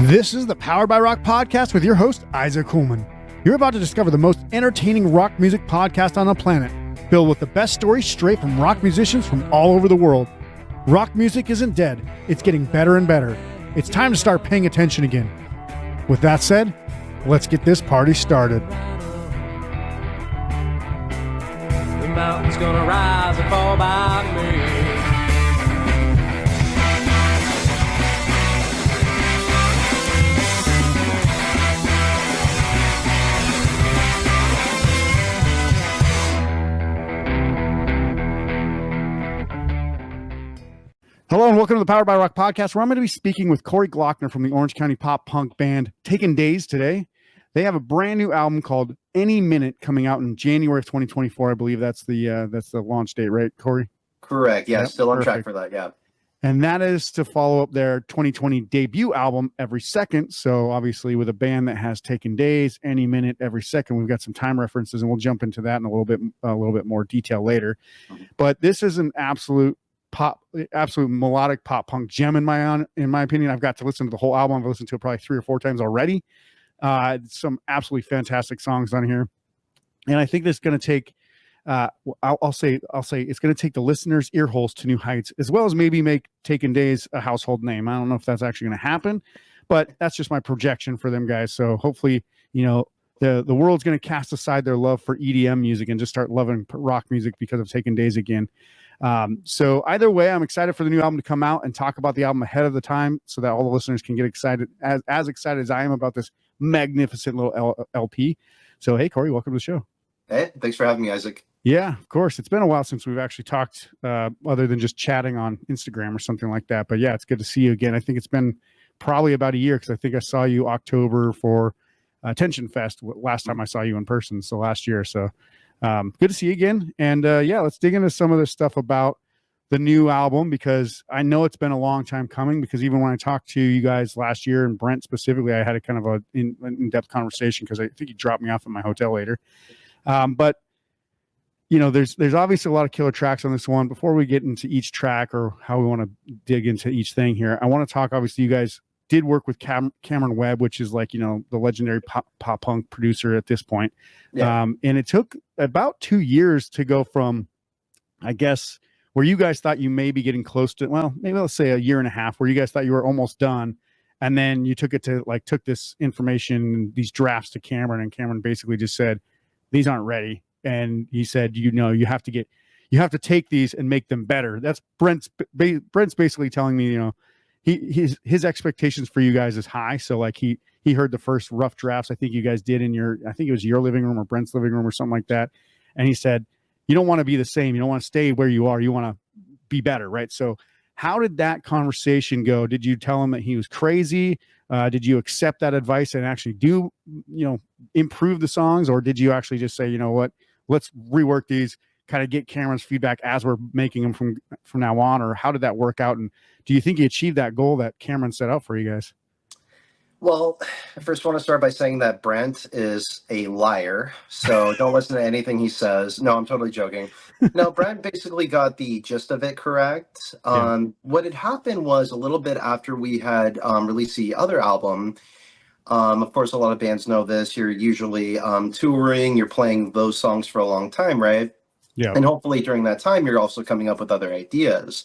This is the Powered by Rock podcast with your host, Isaac Kuhlman. You're about to discover the most entertaining rock music podcast on the planet, filled with the best stories straight from rock musicians from all over the world. Rock music isn't dead. It's getting better and better. It's time to start paying attention again. With that said, let's get this party started. The mountain's gonna rise and fall by me. Hello and welcome to the Powered by Rock podcast, where I'm going to be speaking with Corey Glockner from the Orange County pop punk band Taking Days today. They have a brand new album called Any Minute coming out in January of 2024. I believe that's the launch date, right, Corey? Correct. Yeah, Yep, still on perfect. track for that. Yeah. And that is to follow up their 2020 debut album, Every Second. So obviously with a band that has Taken Days, Any Minute, Every Second, we've got some time references, and we'll jump into that in a little bit more detail later. But this is an absolute melodic pop punk gem in my opinion. I've got to listen to the whole album. I've listened to it probably 3 or 4 times already. Some absolutely fantastic songs on here, and I think this is going to take I'll say it's going to take the listeners' ear holes to new heights, as well as maybe make Taken Days a household name. I don't know if that's actually going to happen, but that's just my projection for them guys. So hopefully, the world's going to cast aside their love for EDM music and just start loving rock music because of Taken Days again. So either way, I'm excited for the new album to come out and talk about the album ahead of the time so that all the listeners can get excited, as excited as I am about this magnificent little LP. So, hey, Corey, welcome to the show. Hey, thanks for having me, Isaac. Yeah, of course. It's been a while since we've actually talked, other than just chatting on Instagram or something like that. But yeah, it's good to see you again. I think it's been probably about a year, because I think I saw you October for Tension Fest last time I saw you in person. So last year. So good to see you again. And yeah, let's dig into some of this stuff about the new album, because I know it's been a long time coming, because even when I talked to you guys last year, and Brent specifically, I had a kind of an in-depth conversation, because I think he dropped me off at my hotel later. But there's obviously a lot of killer tracks on this one. Before we get into each track or how we want to dig into each thing here, I want to talk, obviously you guys did work with Cameron Webb, which is like, the legendary pop punk producer at this point. Yeah. And it took about 2 years to go from, I guess, where you guys thought you may be getting close to, well, maybe let's say a year and a half, where you guys thought you were almost done. And then you took this information, these drafts to Cameron, and Cameron basically just said, these aren't ready. And he said, you have to take these and make them better. That's Brent's basically telling me, his expectations for you guys is high. So like he heard the first rough drafts I think you guys did I think it was your living room or Brent's living room or something like that. And he said, you don't want to be the same. You don't want to stay where you are. You want to be better. Right. So how did that conversation go? Did you tell him that he was crazy? Did you accept that advice and actually do, improve the songs? Or did you actually just say, you know what, let's rework these, kind of get Cameron's feedback as we're making them from now on? Or how did that work out? And do you think you achieved that goal that Cameron set out for you guys? Well, I first want to start by saying that Brent is a liar, so don't listen to anything he says. No, I'm totally joking. No, Brent basically got the gist of it correct. What had happened was, a little bit after we had released the other album, of course, a lot of bands know this, you're usually touring, you're playing those songs for a long time, right? Yeah. And hopefully during that time, you're also coming up with other ideas.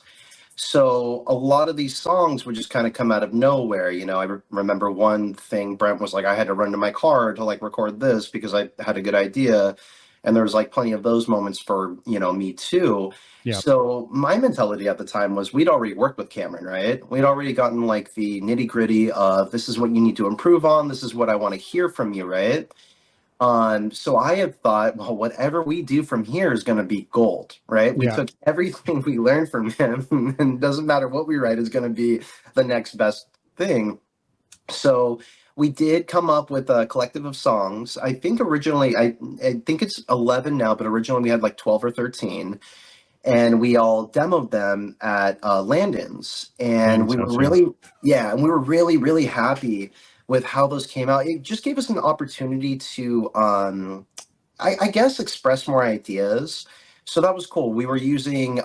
So a lot of these songs would just kind of come out of nowhere. I remember one thing, Brent was like, I had to run to my car to record this because I had a good idea. And there was plenty of those moments for, me too. Yeah. So my mentality at the time was, we'd already worked with Cameron, right? We'd already gotten the nitty gritty of, this is what you need to improve on. This is what I want to hear from you, right? So I had thought, well, whatever we do from here is going to be gold, right? We took everything we learned from him, and it doesn't matter what we write is going to be the next best thing. So we did come up with a collective of songs. I think originally, I think it's 11 now, but originally we had 12 or 13. And we all demoed them at Landon's. And we were really, really happy with how those came out. It just gave us an opportunity to, I guess, express more ideas. So that was cool. We were using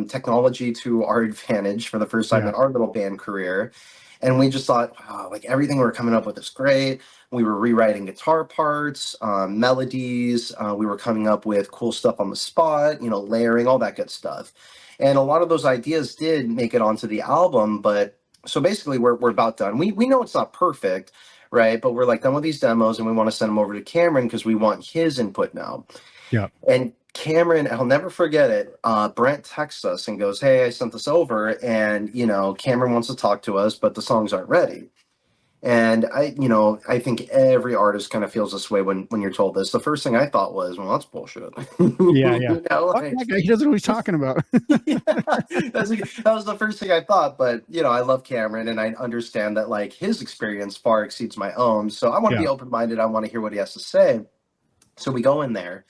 technology to our advantage for the first time in our little band career. And we just thought, wow, like everything we were coming up with is great. We were rewriting guitar parts, melodies. We were coming up with cool stuff on the spot, you know, layering, all that good stuff. And a lot of those ideas did make it onto the album. But so basically, we're about done. We know it's not perfect, right? But we're like done with these demos, and we want to send them over to Cameron because we want his input now. Yeah. And Cameron, I'll never forget it. Brent texts us and goes, "Hey, I sent this over, and you know, Cameron wants to talk to us, but the songs aren't ready." And I think every artist kind of feels this way when you're told this. The first thing I thought was, well, that's bullshit. Yeah. You know, Fuck that guy, he doesn't know what he's talking about. yeah, that was the first thing I thought. But you know, I love Cameron, and I understand that like his experience far exceeds my own. So I want to Yeah. be open minded. I want to hear what he has to say. So we go in there,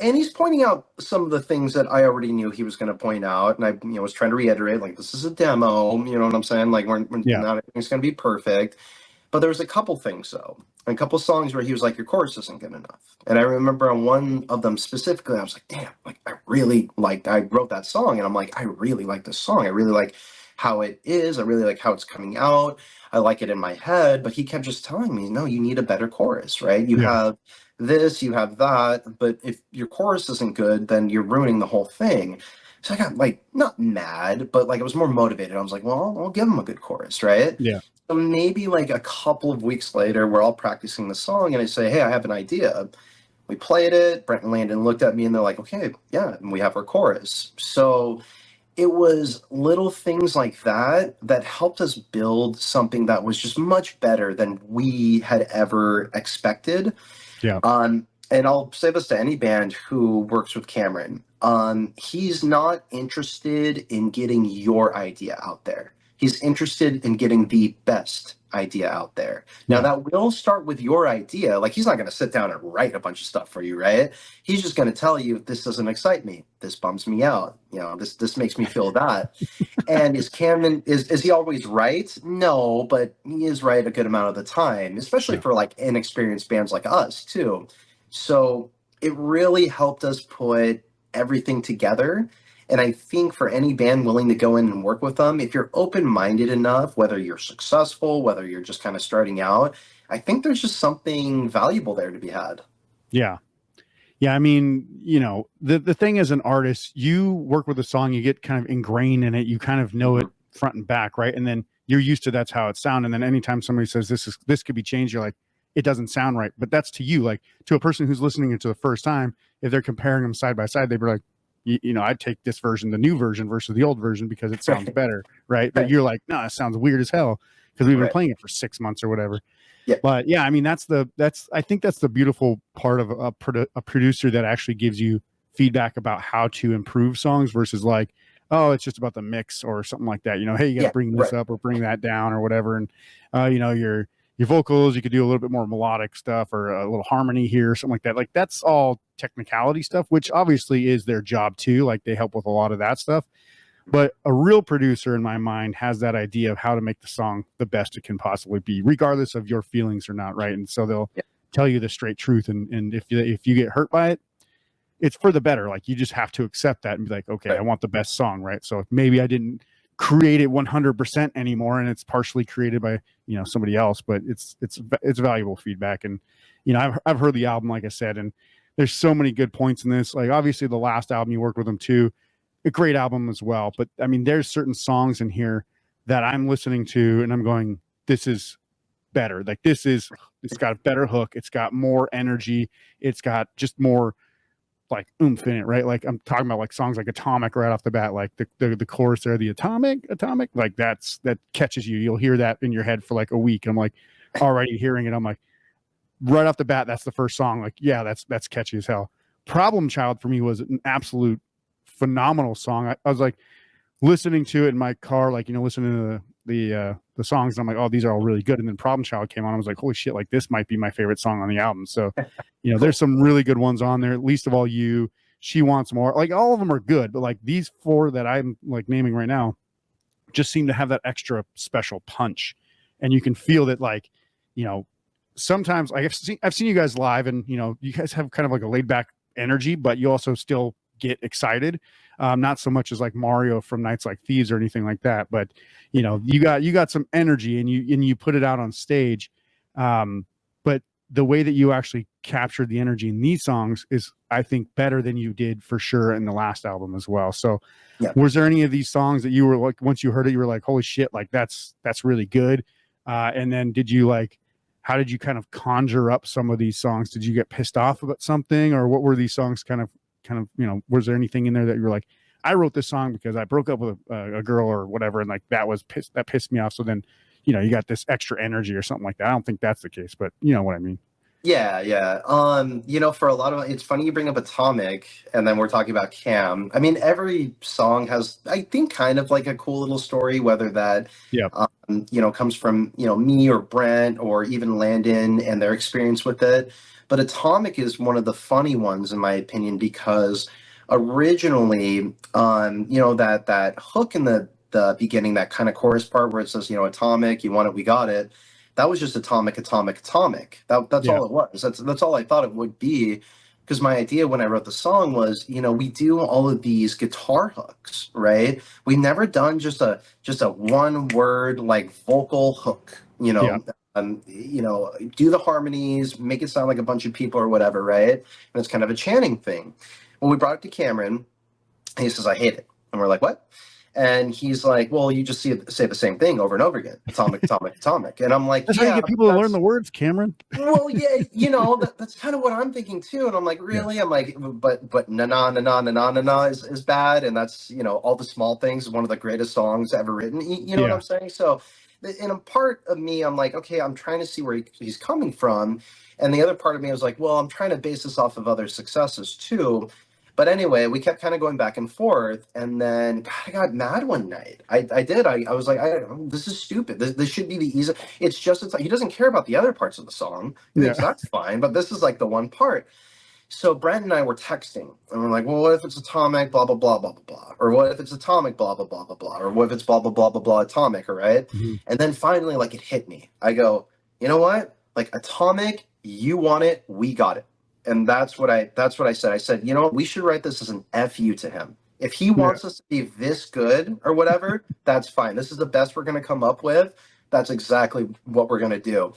and he's pointing out some of the things that I already knew he was going to point out, and I was trying to reiterate like this is a demo. You know what I'm saying? Like we're Yeah. not everything's going to be perfect. But there was a couple things though, a couple songs where he was like, "Your chorus isn't good enough." And I remember on one of them specifically, I was like, "Damn!" Like I really liked. I wrote that song, and I'm like, "I really like this song. I really like how it is. I really like how it's coming out. I like it in my head." But he kept just telling me, "No, you need a better chorus, right? You Yeah. have this, you have that. But if your chorus isn't good, then you're ruining the whole thing." So I got like not mad, but like I was more motivated. I was like, "Well, I'll give him a good chorus, right?" Yeah. So maybe like a couple of weeks later, we're all practicing the song, and I say, "Hey, I have an idea." We played it. Brent and Landon looked at me, and they're like, "Okay, yeah," and we have our chorus. So it was little things like that that helped us build something that was just much better than we had ever expected. Yeah. And I'll say this to any band who works with Cameron. He's not interested in getting your idea out there. He's interested in getting the best idea out there. Now, Yeah. that will start with your idea. Like, he's not going to sit down and write a bunch of stuff for you, right? He's just going to tell you, this doesn't excite me. This bums me out. You know, this makes me feel that. And is Cameron, is he always right? No, but he is right a good amount of the time, especially Yeah. for like inexperienced bands like us, too. So it really helped us put everything together. And I think for any band willing to go in and work with them, if you're open-minded enough, whether you're successful, whether you're just kind of starting out, I think there's just something valuable there to be had. Yeah. Yeah. I mean, the thing as an artist, you work with a song, you get kind of ingrained in it. You kind of know it front and back. Right. And then you're used to that's how it sounds. And then anytime somebody says this could be changed, you're like, it doesn't sound right. But that's to you, like to a person who's listening to the first time, if they're comparing them side by side, they'd be like, I'd take this version, the new version versus the old version because it sounds better. Right. But you're like, no, it sounds weird as hell because we've been playing it for 6 months or whatever. Yeah. But yeah, I mean, I think that's the beautiful part of a producer that actually gives you feedback about how to improve songs versus like, oh, it's just about the mix or something like that. Hey, you got to bring this up or bring that down or whatever. And, your vocals, you could do a little bit more melodic stuff or a little harmony here or something like that. Like that's all technicality stuff, which obviously is their job too. Like they help with a lot of that stuff. But a real producer in my mind has that idea of how to make the song the best it can possibly be, regardless of your feelings or not. Right. And so they'll tell you the straight truth. And if you get hurt by it, it's for the better. Like you just have to accept that and be like, okay, I want the best song. Right. So maybe I didn't create it 100% anymore and it's partially created by somebody else, but it's valuable feedback. And I've heard the album, like I said, and there's so many good points in this. Like obviously the last album you worked with them too, a great album as well, but I mean there's certain songs in here that I'm listening to and I'm going, this is better. Like it's got a better hook, it's got more energy, it's got just more like oomph in it, right? Like I'm talking about like songs like Atomic right off the bat, like the chorus there, the atomic, like that catches you. You'll hear that in your head for like a week. I'm like already hearing it. I'm like right off the bat, that's the first song. Like, yeah, that's catchy as hell. Problem Child for me was an absolute phenomenal song. I was like listening to it in my car, like, listening to the songs. And I'm like, oh, these are all really good. And then Problem Child came on. I was like, holy shit, like this might be my favorite song on the album. So, there's some really good ones on there. Least of All You, She Wants More. Like all of them are good, but like these four that I'm like naming right now just seem to have that extra special punch. And you can feel that like, sometimes I've seen you guys live and, you guys have kind of like a laid back energy, but you also still get excited. Not so much as like Mario from Nights Like Thieves or anything like that, but you know, you got some energy and you put it out on stage. But the way that you actually captured the energy in these songs is, I think, better than you did for sure in the last album as well. So Yeah. was there any of these songs that you were like, once you heard it, you were like, holy shit, like that's really good? And then how did you kind of conjure up some of these songs? Did you get pissed off about something, or what were these songs kind of, you know, was there anything in there that you were like, I wrote this song because I broke up with a girl or whatever, and like that pissed me off. So then, you know, you got this extra energy or something like that. I don't think that's the case, but you know what I mean. Yeah. You know, for a lot of it's funny you bring up Atomic, and then we're talking about Cam. I mean, every song has, I think, kind of like a cool little story, whether that Yeah. you know, comes from, you know, me or Brent or even Landon and their experience with it. But Atomic is one of the funny ones in my opinion, because originally, you know, that hook in the beginning, that kind of chorus part where it says, you know, atomic, you want it, we got it. That was just atomic, atomic, atomic. That's Yeah. all it was. That's all I thought it would be. Because my idea when I wrote the song was, you know, we do all of these guitar hooks, right? We never done just a one word like vocal hook, you Yeah. know, do the harmonies, make it sound like a bunch of people or whatever, right? And it's kind of a chanting thing. When we brought it to Cameron, he says, I hate it. And we're like, what? And he's like, well, you just say the same thing over and over again. Atomic, atomic, atomic. And I'm like, That's how you get people to learn the words, Cameron. well, yeah, you know, that's kind of what I'm thinking too. And I'm like, really? Yeah. I'm like, but na na na na na na na na is bad. And that's, you know, All the Small Things is one of the greatest songs ever written. You know what I'm saying? So in a part of me, I'm like, okay, I'm trying to see where he's coming from. And the other part of me was like, well, I'm trying to base this off of other successes too. But anyway, we kept kind of going back and forth, and then God, I got mad one night. I did. I was like, this is stupid. This should be the easy. It's just he doesn't care about the other parts of the song. He thinks that's fine, but this is like the one part. So Brent and I were texting, and we're like, well, what if it's atomic, blah blah blah blah blah blah, or what if it's atomic, blah blah blah blah blah, or what if it's blah blah blah blah blah atomic, all right? Mm-hmm. And then finally, like, it hit me. I go, you know what? Like, atomic, you want it, we got it. And that's what I said. I said, you know, we should write this as an FU to him. If he wants us to be this good or whatever, that's fine. This is the best we're going to come up with. That's exactly what we're going to do.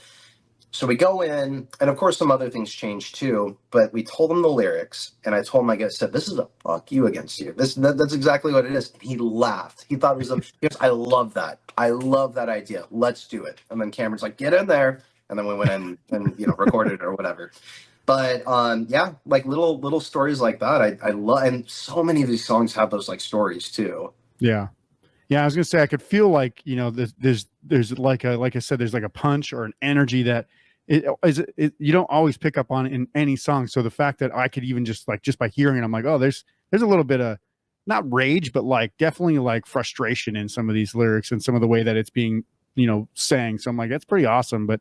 So we go in, and of course some other things change too, but we told him the lyrics, and I told him, I said, this is a fuck you against you. That's exactly what it is. And he laughed. He thought it was he goes, I love that. I love that idea. Let's do it. And then Cameron's like, get in there. And then we went in and, you know, recorded it or whatever. But yeah, like little stories like that. I love, and so many of these songs have those like stories too. Yeah. I was gonna say, I could feel like, you know, there's like I said, there's like a punch or an energy that you don't always pick up on in any song. So the fact that I could even just by hearing it, I'm like, oh, there's a little bit of not rage, but like definitely like frustration in some of these lyrics and some of the way that it's being, you know, sang. So I'm like, that's pretty awesome. But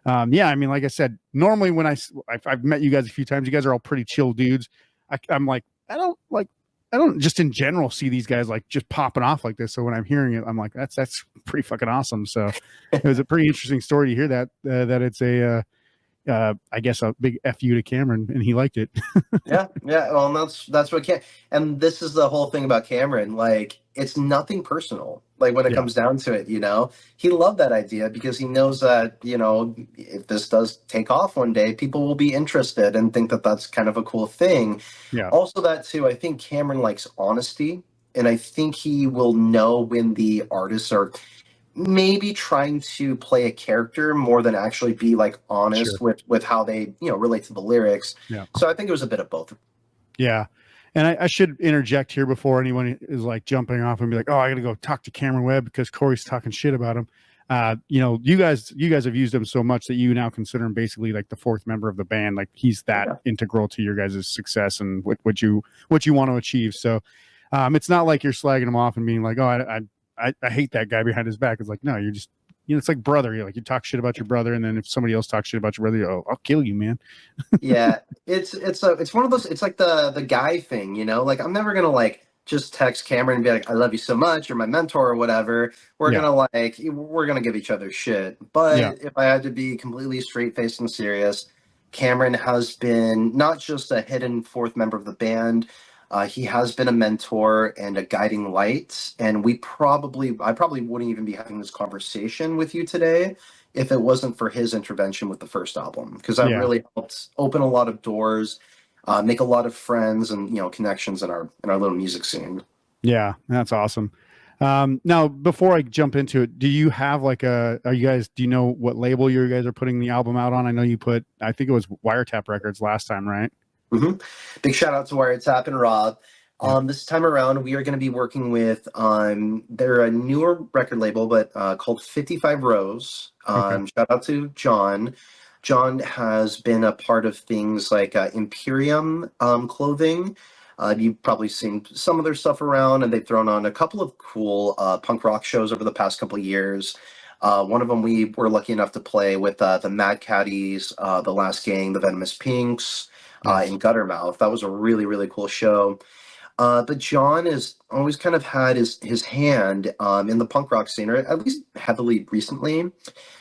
yeah, I mean, like I said, normally when I've met you guys a few times, you guys are all pretty chill dudes. I'm like, I don't just in general see these guys like just popping off like this. So when I'm hearing it, I'm like, that's pretty fucking awesome. So it was a pretty interesting story to hear that it's I guess a big FU to Cameron, and he liked it. yeah. Well, and that's what and this is the whole thing about Cameron. Like, it's nothing personal. Like, when it comes down to it, you know, he loved that idea because he knows that, you know, if this does take off one day, people will be interested and think that that's kind of a cool thing. Yeah. Also, that too, I think Cameron likes honesty, and I think he will know when the artists are maybe trying to play a character more than actually be like honest with how they, you know, relate to the lyrics. Yeah. So I think it was a bit of both. Yeah. And I should interject here before anyone is like jumping off and be like, oh, I got to go talk to Cameron Webb because Corey's talking shit about him. You know, you guys have used him so much that you now consider him basically like the fourth member of the band. Like, he's that integral to your guys' success and what you want to achieve. So it's not like you're slagging him off and being like, oh, I hate that guy behind his back. It's like, no, you're just, you know, it's like brother. You're like, you talk shit about your brother, and then if somebody else talks shit about your brother, I'll kill you, man. Yeah, it's one of those. It's like the guy thing, you know. Like, I'm never gonna like just text Cameron and be like, I love you so much, you're my mentor or whatever. We're gonna give each other shit. But if I had to be completely straight faced and serious, Cameron has been not just a hidden fourth member of the band, He has been a mentor and a guiding light, and I probably wouldn't even be having this conversation with you today if it wasn't for his intervention with the first album, because that Yeah. really helped open a lot of doors, make a lot of friends and connections in our little music scene. Yeah, that's awesome. Now, before I jump into it, do you have like are you guys, do you know what label you guys are putting the album out on? I know you put, I think it was Wiretap Records last time, right? hmm Big shout out to Wiretap and Rob. Yeah. This time around, we are going to be working with they're a newer record label, but called 55 Rows. Okay. Shout out to John. John has been a part of things like Imperium clothing. You've probably seen some of their stuff around, and they've thrown on a couple of cool punk rock shows over the past couple of years. One of them we were lucky enough to play with the Mad Caddies, the Last Gang, the Venomous Pinks, Nice. in Guttermouth. That was a really, really cool show. But John has always kind of had his hand in the punk rock scene, or at least heavily recently. Yeah.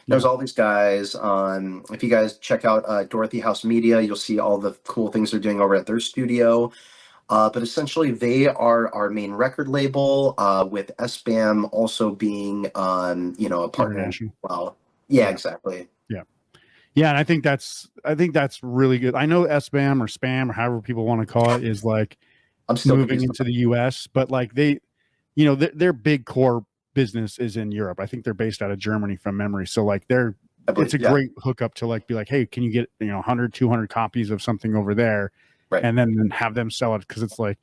There's all these guys. If you guys check out Dorothy House Media, you'll see all the cool things they're doing over at their studio. But essentially, they are our main record label, with SBAM also being, a partner. International. Well, yeah, Yeah. exactly. Yeah. Yeah. And I think that's really good. I know SBAM or spam or however people want to call it is like I'm still moving confused. into the US, but like their big core business is in Europe. I think they're based out of Germany from memory. So like I believe, it's a yeah, great hookup to like be like, hey, can you get 100, 200 copies of something over there, right. and then have them sell it, because it's like,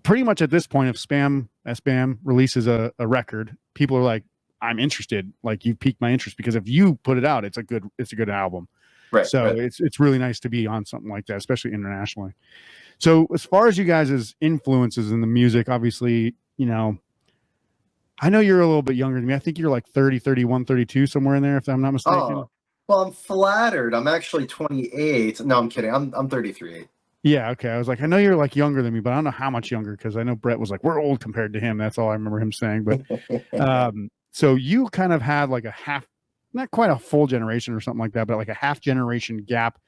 pretty much at this point, if SBAM releases a record, people are like, I'm interested. Like, you piqued my interest, because if you put it out, it's a good album. Right. So right. it's really nice to be on something like that, especially internationally. So as far as you guys' influences in the music, obviously, I know you're a little bit younger than me. I think you're like 30, 31, 32, somewhere in there, if I'm not mistaken. Oh, well, I'm flattered. I'm actually 28. No, I'm kidding. I'm 33. Yeah, okay. I was like, I know you're like younger than me, but I don't know how much younger, because I know Brett was like, we're old compared to him. That's all I remember him saying. But so you kind of had like a half, not quite a full generation or something like that, but like a half generation gap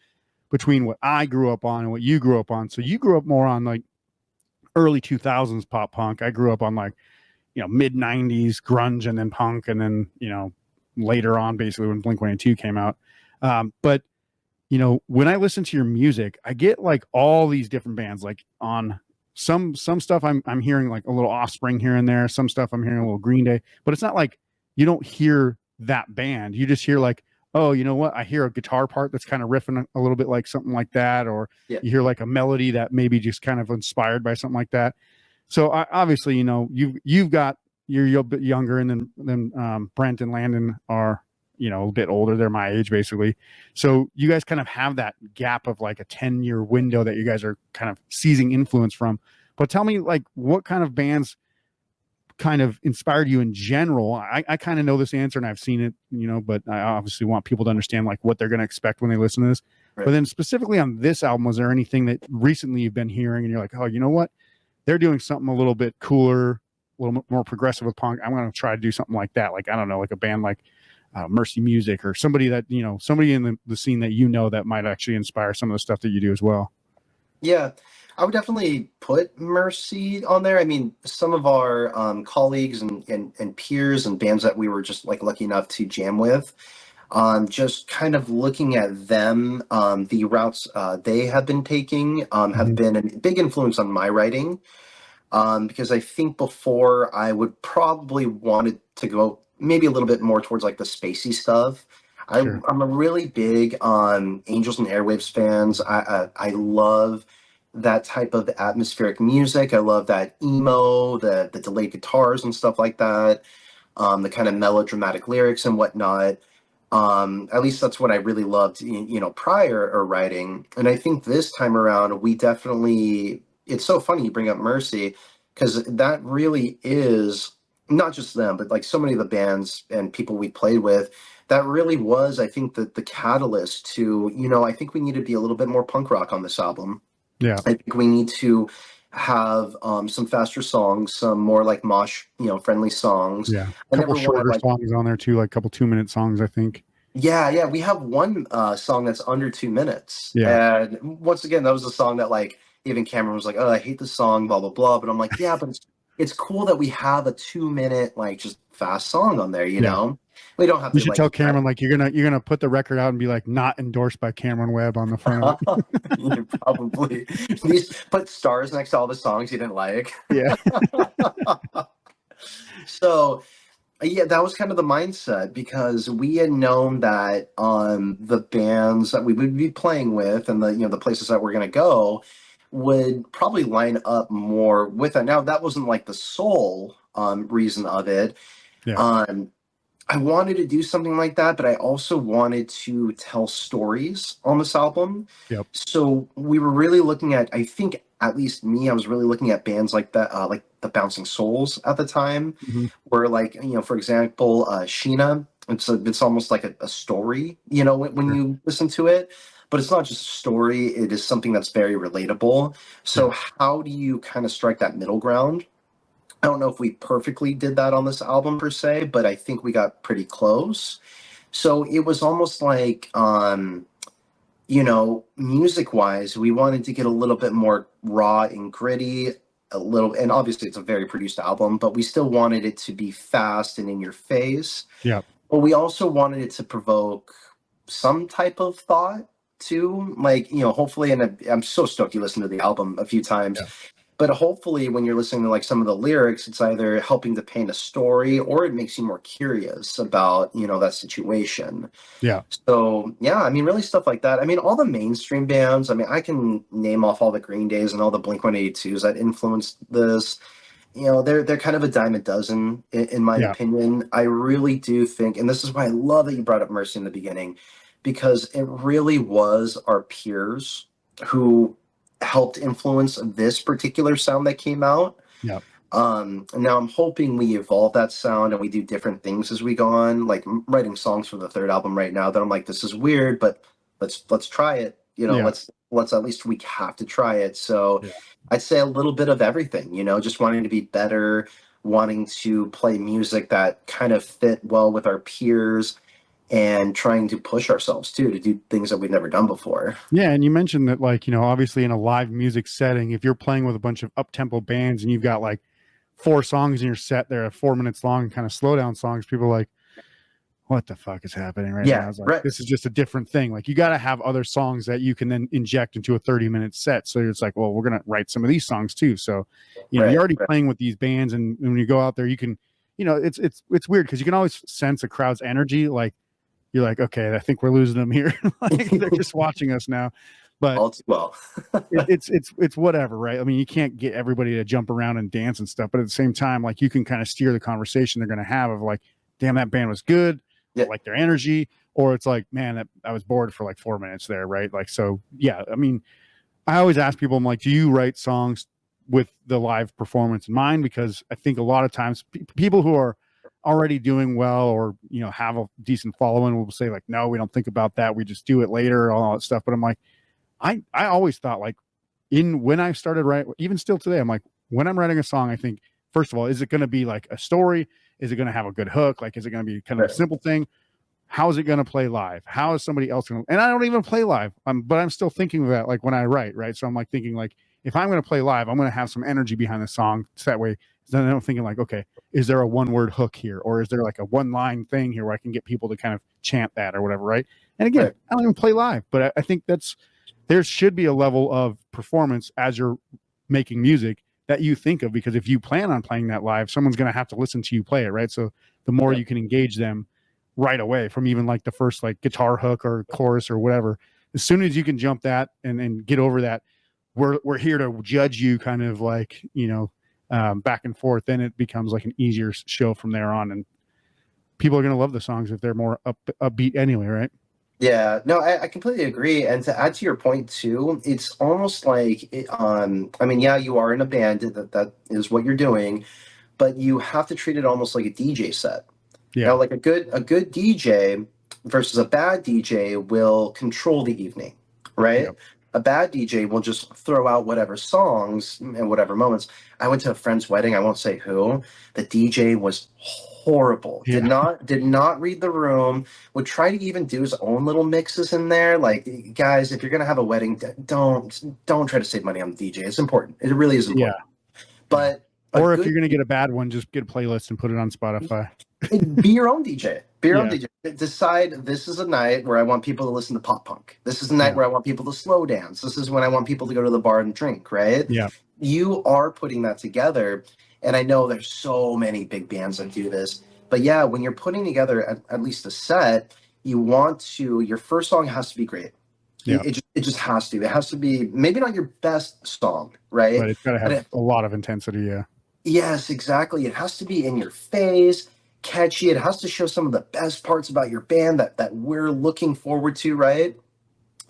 between what I grew up on and what you grew up on. So you grew up more on like early 2000s pop punk. I grew up on like, mid 90s grunge, and then punk, and then, later on, basically when Blink-182 came out. But when I listen to your music, I get like all these different bands. Like on some stuff, I'm hearing like a little Offspring here and there. Some stuff I'm hearing a little Green Day, but it's not like you don't hear that band. You just hear like, oh, you know what? I hear a guitar part that's kind of riffing a little bit like something like that, or Yeah. you hear like a melody that maybe just kind of inspired by something like that. So obviously, you're a bit younger, and then Brent and Landon are a bit older. They're my age basically. So you guys kind of have that gap of like a 10-year window that you guys are kind of seizing influence from. But tell me, like, what kind of bands kind of inspired you in general? I kind of know this answer, and I've seen it, but I obviously want people to understand like what they're going to expect when they listen to this. Right. But then specifically on this album, was there anything that recently you've been hearing and you're like, oh, you know what? They're doing something a little bit cooler, a little more progressive with punk. I'm going to try to do something like that. Like, I don't know, like a band like Mercy Music, or somebody that, somebody in the scene that that might actually inspire some of the stuff that you do as well. Yeah, I would definitely put Mercy on there. I mean, some of our colleagues and peers and bands that we were just like lucky enough to jam with, just kind of looking at them, the routes they have been taking have been a big influence on my writing, because I think before I would probably wanted to go maybe a little bit more towards like the spacey stuff. Sure. I'm a really big Angels and Airwaves fans. I love that type of atmospheric music. I love that emo, the delayed guitars and stuff like that, the kind of melodramatic lyrics and whatnot. At least that's what I really loved, prior or writing. And I think this time around, we definitely. It's so funny you bring up Mercy, because that really is not just them, but like so many of the bands and people we played with. That really was, I think, the catalyst to, I think we need to be a little bit more punk rock on this album. Yeah. I think we need to have some faster songs, some more like mosh, friendly songs. Yeah. A couple shorter songs on there too, like a couple 2-minute songs, I think. Yeah. We have one song that's under 2 minutes. Yeah. And once again, that was a song that like even Cameron was like, "Oh, I hate the song, blah blah blah." But I'm like, "Yeah, but it's cool that we have a 2 minute like just fast song on there. You Yeah. know, we don't have You to should like." tell Cameron like you're gonna put the record out and be like not endorsed by Cameron Webb on the front of it. Yeah, probably. These put stars next to all the songs you didn't like. Yeah. So yeah, that was kind of the mindset because we had known that the bands that we would be playing with and the places that we're gonna go would probably line up more with it. Now that wasn't like the sole reason of it. Yeah. I wanted to do something like that, but I also wanted to tell stories on this album. Yep. So we were really looking at, I think, at least me, I was really looking at bands like that, like the Bouncing Souls at the time, where like, for example, Sheena, it's almost like a story, when you listen to it, but it's not just a story. It is something that's very relatable. So how do you kind of strike that middle ground? I don't know if we perfectly did that on this album per se, but I think we got pretty close. So it was almost like, music wise, we wanted to get a little bit more raw and gritty, and obviously it's a very produced album, but we still wanted it to be fast and in your face. Yeah. But we also wanted it to provoke some type of thought too. Like, hopefully, and I'm so stoked you listened to the album a few times. Yeah. But hopefully when you're listening to like some of the lyrics, it's either helping to paint a story or it makes you more curious about, that situation. Yeah. So, yeah, I mean, really stuff like that. I mean, all the mainstream bands, I mean, I can name off all the Green Days and all the Blink-182s that influenced this. They're kind of a dime a dozen in my opinion. I really do think, and this is why I love that you brought up Mercy in the beginning, because it really was our peers who helped influence this particular sound that came out. Yeah. Now I'm hoping we evolve that sound and we do different things as we go on. Like I'm writing songs for the third album right now that I'm like, this is weird, but let's try it. Let's at least we have to try it. So I'd say a little bit of everything, just wanting to be better, wanting to play music that kind of fit well with our peers, and trying to push ourselves too, to do things that we've never done before. Yeah. And you mentioned that, like, obviously in a live music setting, if you're playing with a bunch of up-tempo bands and you've got like 4 songs in your set, they're 4 minutes long, kind of slow down songs, people are like, what the fuck is happening right now? I was like, this is just a different thing. Like, you got to have other songs that you can then inject into a 30-minute set. So it's like, well, we're going to write some of these songs too. So, you're already playing with these bands. And when you go out there, you can, it's weird because you can always sense a crowd's energy. Like, you're like, okay, I think we're losing them here. Like, they're just watching us now. But it's whatever, right? I mean, you can't get everybody to jump around and dance and stuff, but at the same time, like, you can kind of steer the conversation they're going to have of like, damn, that band was good. I like their energy. Or it's like, man, I was bored for like 4 minutes there, right? Like, so yeah, I mean, I always ask people, I'm like, do you write songs with the live performance in mind? Because I think a lot of times people who are already doing well or have a decent following will say like, no, we don't think about that, we just do it later, all that stuff. But I'm like, I always thought, like, when I started writing, even still today, I'm like, when I'm writing a song, I think, first of all, is it going to be like a story? Is it going to have a good hook? Like, is it going to be kind of a simple thing? How is it going to play live? How is somebody else going to, and I don't even play live, but I'm still thinking of that, like, when I write, right? So I'm like thinking, like, if I'm going to play live, I'm going to have some energy behind the song. So that way, then I'm thinking like, okay, is there a 1-word hook here? Or is there like a 1-line thing here where I can get people to kind of chant that or whatever, right? And again, I don't even play live, but I think there should be a level of performance as you're making music that you think of, because if you plan on playing that live, someone's going to have to listen to you play it, right? So the more you can engage them right away from even like the first like guitar hook or chorus or whatever, as soon as you can jump that and get over that, we're here to judge you, kind of like, back and forth, then it becomes like an easier show from there on, and people are going to love the songs if they're more upbeat anyway, right? Yeah, no, I completely agree. And to add to your point too, it's almost like, I mean, yeah, you are in a band, that is what you're doing, but you have to treat it almost like a DJ set. Yeah. Like a good DJ versus a bad DJ will control the evening, right? Yep. A bad DJ will just throw out whatever songs and whatever moments. I went to a friend's wedding, I won't say who. The DJ was horrible. Yeah. Did not read the room. Would try to even do his own little mixes in there. Like, guys, if you're gonna have a wedding, don't try to save money on the DJ. It's important. It really is Yeah. important. But Or if you're going to get a bad one, just get a playlist and put it on Spotify. be your own DJ. Be your own Yeah. DJ. Decide, this is a night where I want people to listen to pop punk. This is a night Yeah. where I want people to slow dance. This is when I want people to go to the bar and drink, right? Yeah. You are putting that together. And I know there's so many big bands that do this. But yeah, when you're putting together at least a set, your first song has to be great. Yeah. It just has to. It has to be maybe not your best song, right? But it's got to have a lot of intensity. Yeah. Yes, exactly. It has to be in your face, catchy. It has to show some of the best parts about your band that we're looking forward to, right?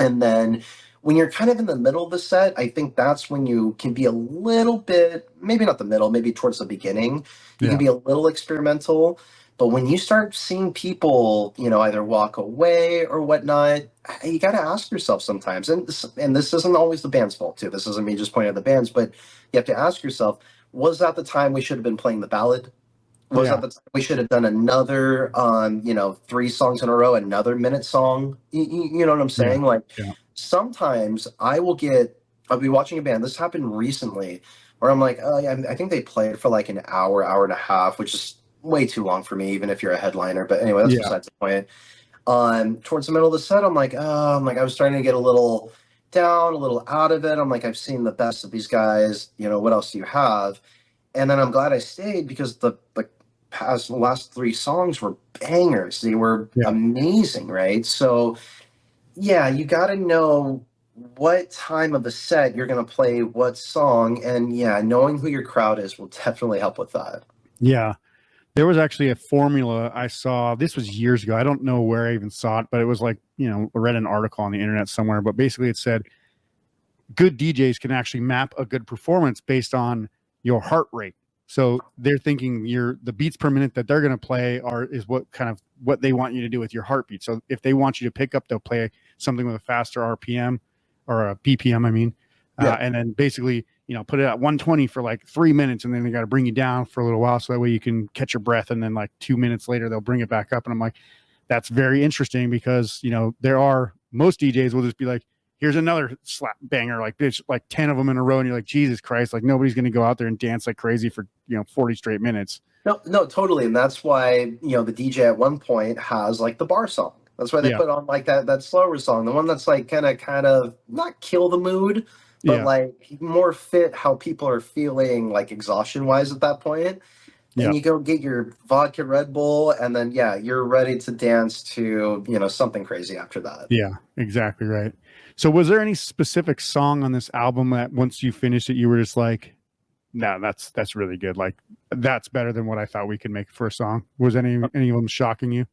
And then when you're kind of in the middle of the set, I think that's when you can be a little bit, maybe not the middle, maybe towards the beginning, you can be a little experimental. But when you start seeing people, either walk away or whatnot, you got to ask yourself sometimes, and this isn't always the band's fault too. This isn't me just pointing at the bands, but you have to ask yourself, was that the time we should have been playing the ballad? Was that the time we should have done another, 3 songs in a row, another minute song? You know what I'm saying? Sometimes I'll be watching a band. This happened recently where I'm like, oh yeah, I think they played for like an hour, hour and a half, which is way too long for me, even if you're a headliner. But anyway, that's besides the point. Towards the middle of the set, I'm like, I was starting to get a little down, a little out of it. I'm like, I've seen the best of these guys. What else do you have? And then I'm glad I stayed because the last 3 songs were bangers. They were amazing, right? So yeah, you got to know what time of the set you're going to play what song, and knowing who your crowd is will definitely help with that. Yeah. There was actually a formula I saw. This was years ago. I don't know where I even saw it, but it was like, I read an article on the internet somewhere, but basically it said good DJs can actually map a good performance based on your heart rate. So they're thinking the beats per minute that they're going to play is what they want you to do with your heartbeat. So if they want you to pick up, they'll play something with a faster RPM or a BPM, I mean, and then basically, put it at 120 for like 3 minutes, and then they got to bring you down for a little while. So that way you can catch your breath. And then like 2 minutes later, they'll bring it back up. And I'm like, that's very interesting because, most DJs will just be like, here's another slap banger, like this, like 10 of them in a row. And you're like, Jesus Christ, like nobody's going to go out there and dance like crazy for, 40 straight minutes. No, totally. And that's why, the DJ at one point has like the bar song. That's why they put on like that slower song, the one that's like kind of not kill the mood, but like more fit how people are feeling like exhaustion wise at that point. And you go get your vodka Red Bull, and then you're ready to dance to something crazy after that. Yeah, exactly right. So was there any specific song on this album that once you finished it, you were just like, no, that's really good. Like that's better than what I thought we could make for a song. Was any of them shocking you?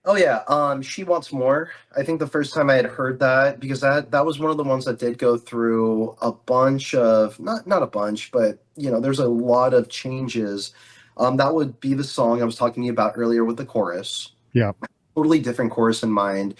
Oh yeah. She Wants More. I think the first time I had heard that, because that was one of the ones that did go through a bunch of, not a bunch, but there's a lot of changes. That would be the song I was talking to you about earlier with the chorus. Yeah. Totally different chorus in mind.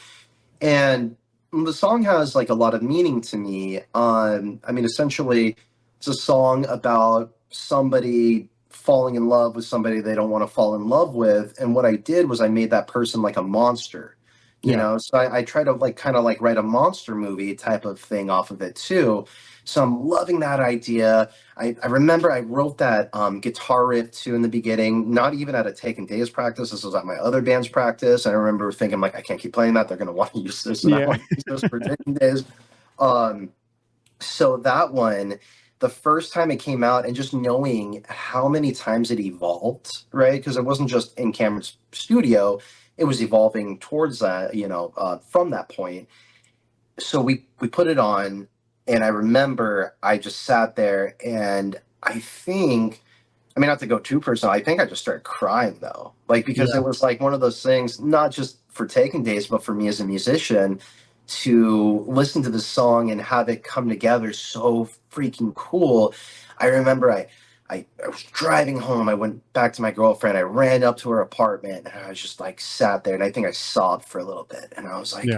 And the song has like a lot of meaning to me. Essentially it's a song about somebody falling in love with somebody they don't want to fall in love with. And what I did was I made that person like a monster, so I try to like kind of like write a monster movie type of thing off of it too. So I'm loving that idea. I remember I wrote that guitar riff too in the beginning, not even at a Taken Days practice. This was at my other band's practice. And I remember thinking like, I can't keep playing that. They're going to want to use this. And I want to use this for Taken Days. So that one, the first time it came out, and just knowing how many times it evolved, right? Because it wasn't just in Cameron's studio, it was evolving towards that, from that point. So we put it on, and I remember I just sat there, and I think, not to go too personal, I think I just started crying though. Like, because it was like one of those things, not just for Taken Days, but for me as a musician, to listen to this song and have it come together so freaking cool. I remember I was driving home. I went back to my girlfriend. I ran up to her apartment, and I was just like sat there, and I think I sobbed for a little bit. And I was like,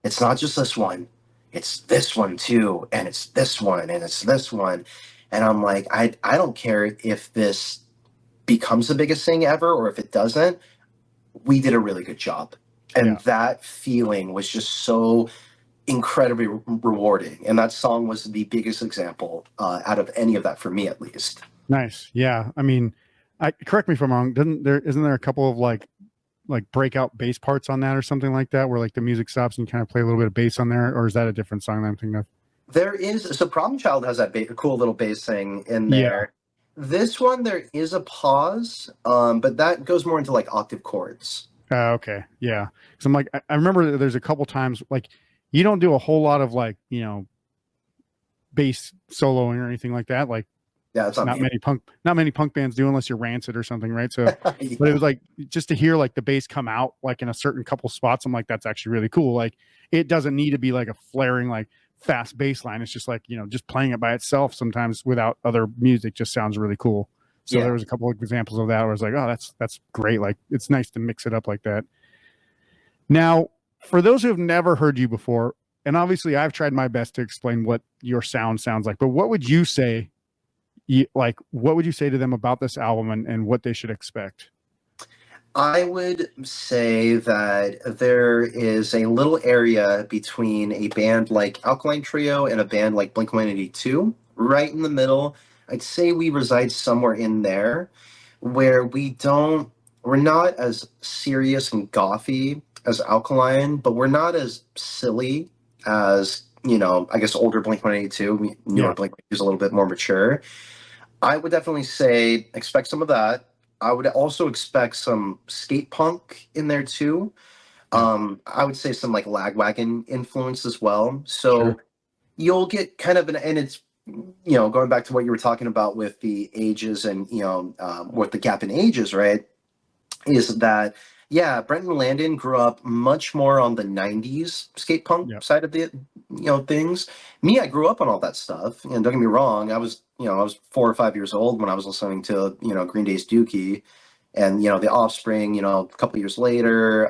it's not just this one. It's this one too. And it's this one, and it's this one. And I'm like, I don't care if this becomes the biggest thing ever, or if it doesn't, we did a really good job. And that feeling was just so incredibly rewarding. And that song was the biggest example out of any of that for me, at least. Nice. Yeah. I mean, correct me if I'm wrong. Isn't there a couple of like breakout bass parts on that or something like that, where like the music stops and you kind of play a little bit of bass on there, or is that a different song that I'm thinking of? There is, so Problem Child has that cool little bass thing in there. This one, there is a pause, but that goes more into like octave chords. Okay. Yeah. Cause I'm like, I remember there's a couple times, like, you don't do a whole lot of like, bass soloing or anything like that. Like, Yeah, it's not many punk bands do, unless you're Rancid or something, right? So, but it was like, just to hear like the bass come out like in a certain couple spots, I'm like, that's actually really cool. Like, it doesn't need to be like a flaring like fast bass line. It's just like, just playing it by itself sometimes without other music just sounds really cool. So there was a couple of examples of that where I was like, oh, that's great. Like, it's nice to mix it up like that. Now, for those who have never heard you before, and obviously I've tried my best to explain what your sound sounds like, but what would you say? What would you say to them about this album and what they should expect? I would say that there is a little area between a band like Alkaline Trio and a band like Blink-182, right in the middle. I'd say we reside somewhere in there where we're not as serious and gothy as Alkaline, but we're not as silly as, I guess older Blink-182. Newer Blink-182 is a little bit more mature. I would definitely say expect some of that. I would also expect some skate punk in there too. I would say some like Lagwagon influence as well. So you'll get kind of and it's, going back to what you were talking about with the ages and, with the gap in ages, right? Is that, Brenton Landon grew up much more on the 90s skate punk side of the, things. Me, I grew up on all that stuff. And don't get me wrong, I was 4 or 5 years old when I was listening to, Green Day's Dookie and, The Offspring, a couple years later.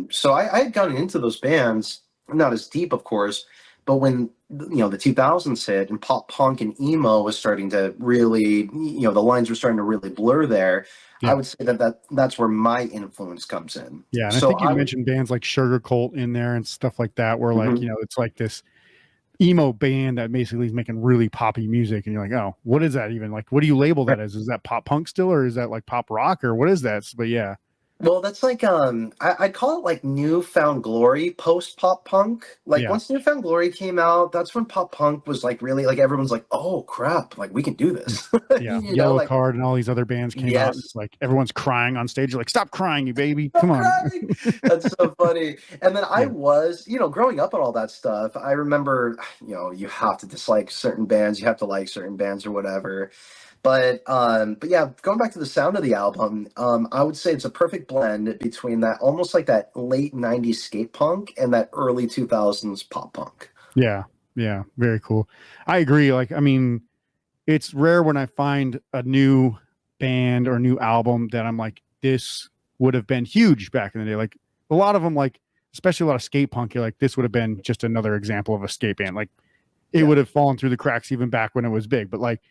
So I had gotten into those bands, not as deep, of course, but when, the 2000s hit and pop punk and emo was starting to really, the lines were starting to really blur there. I would say that's where my influence comes in. Yeah, and so I think you mentioned bands like Sugar Cult in there and stuff like that, where like, it's like this emo band that basically is making really poppy music, and you're like, oh, what is that even? Like, what do you label that as? Is that pop punk still, or is that like pop rock, or what is that? But yeah. Well, that's like I'd call it like newfound glory post pop punk. Like once Newfound Glory came out, that's when pop punk was like really like everyone's like, oh crap, like we can do this. Yellow Card and all these other bands came out. It's like everyone's crying on stage. You're like, stop crying, you baby. Come on. That's so funny. And then I was, growing up on all that stuff, I remember, you have to dislike certain bands, you have to like certain bands or whatever. But yeah, going back to the sound of the album, I would say it's a perfect blend between that almost like that late 90s skate punk and that early 2000s pop punk. Yeah, very cool. I agree. Like, I mean, it's rare when I find a new band or new album that I'm like, this would have been huge back in the day. Like a lot of them, like especially a lot of skate punk, you're like, this would have been just another example of a skate band. Like it would have fallen through the cracks even back when it was big. But like,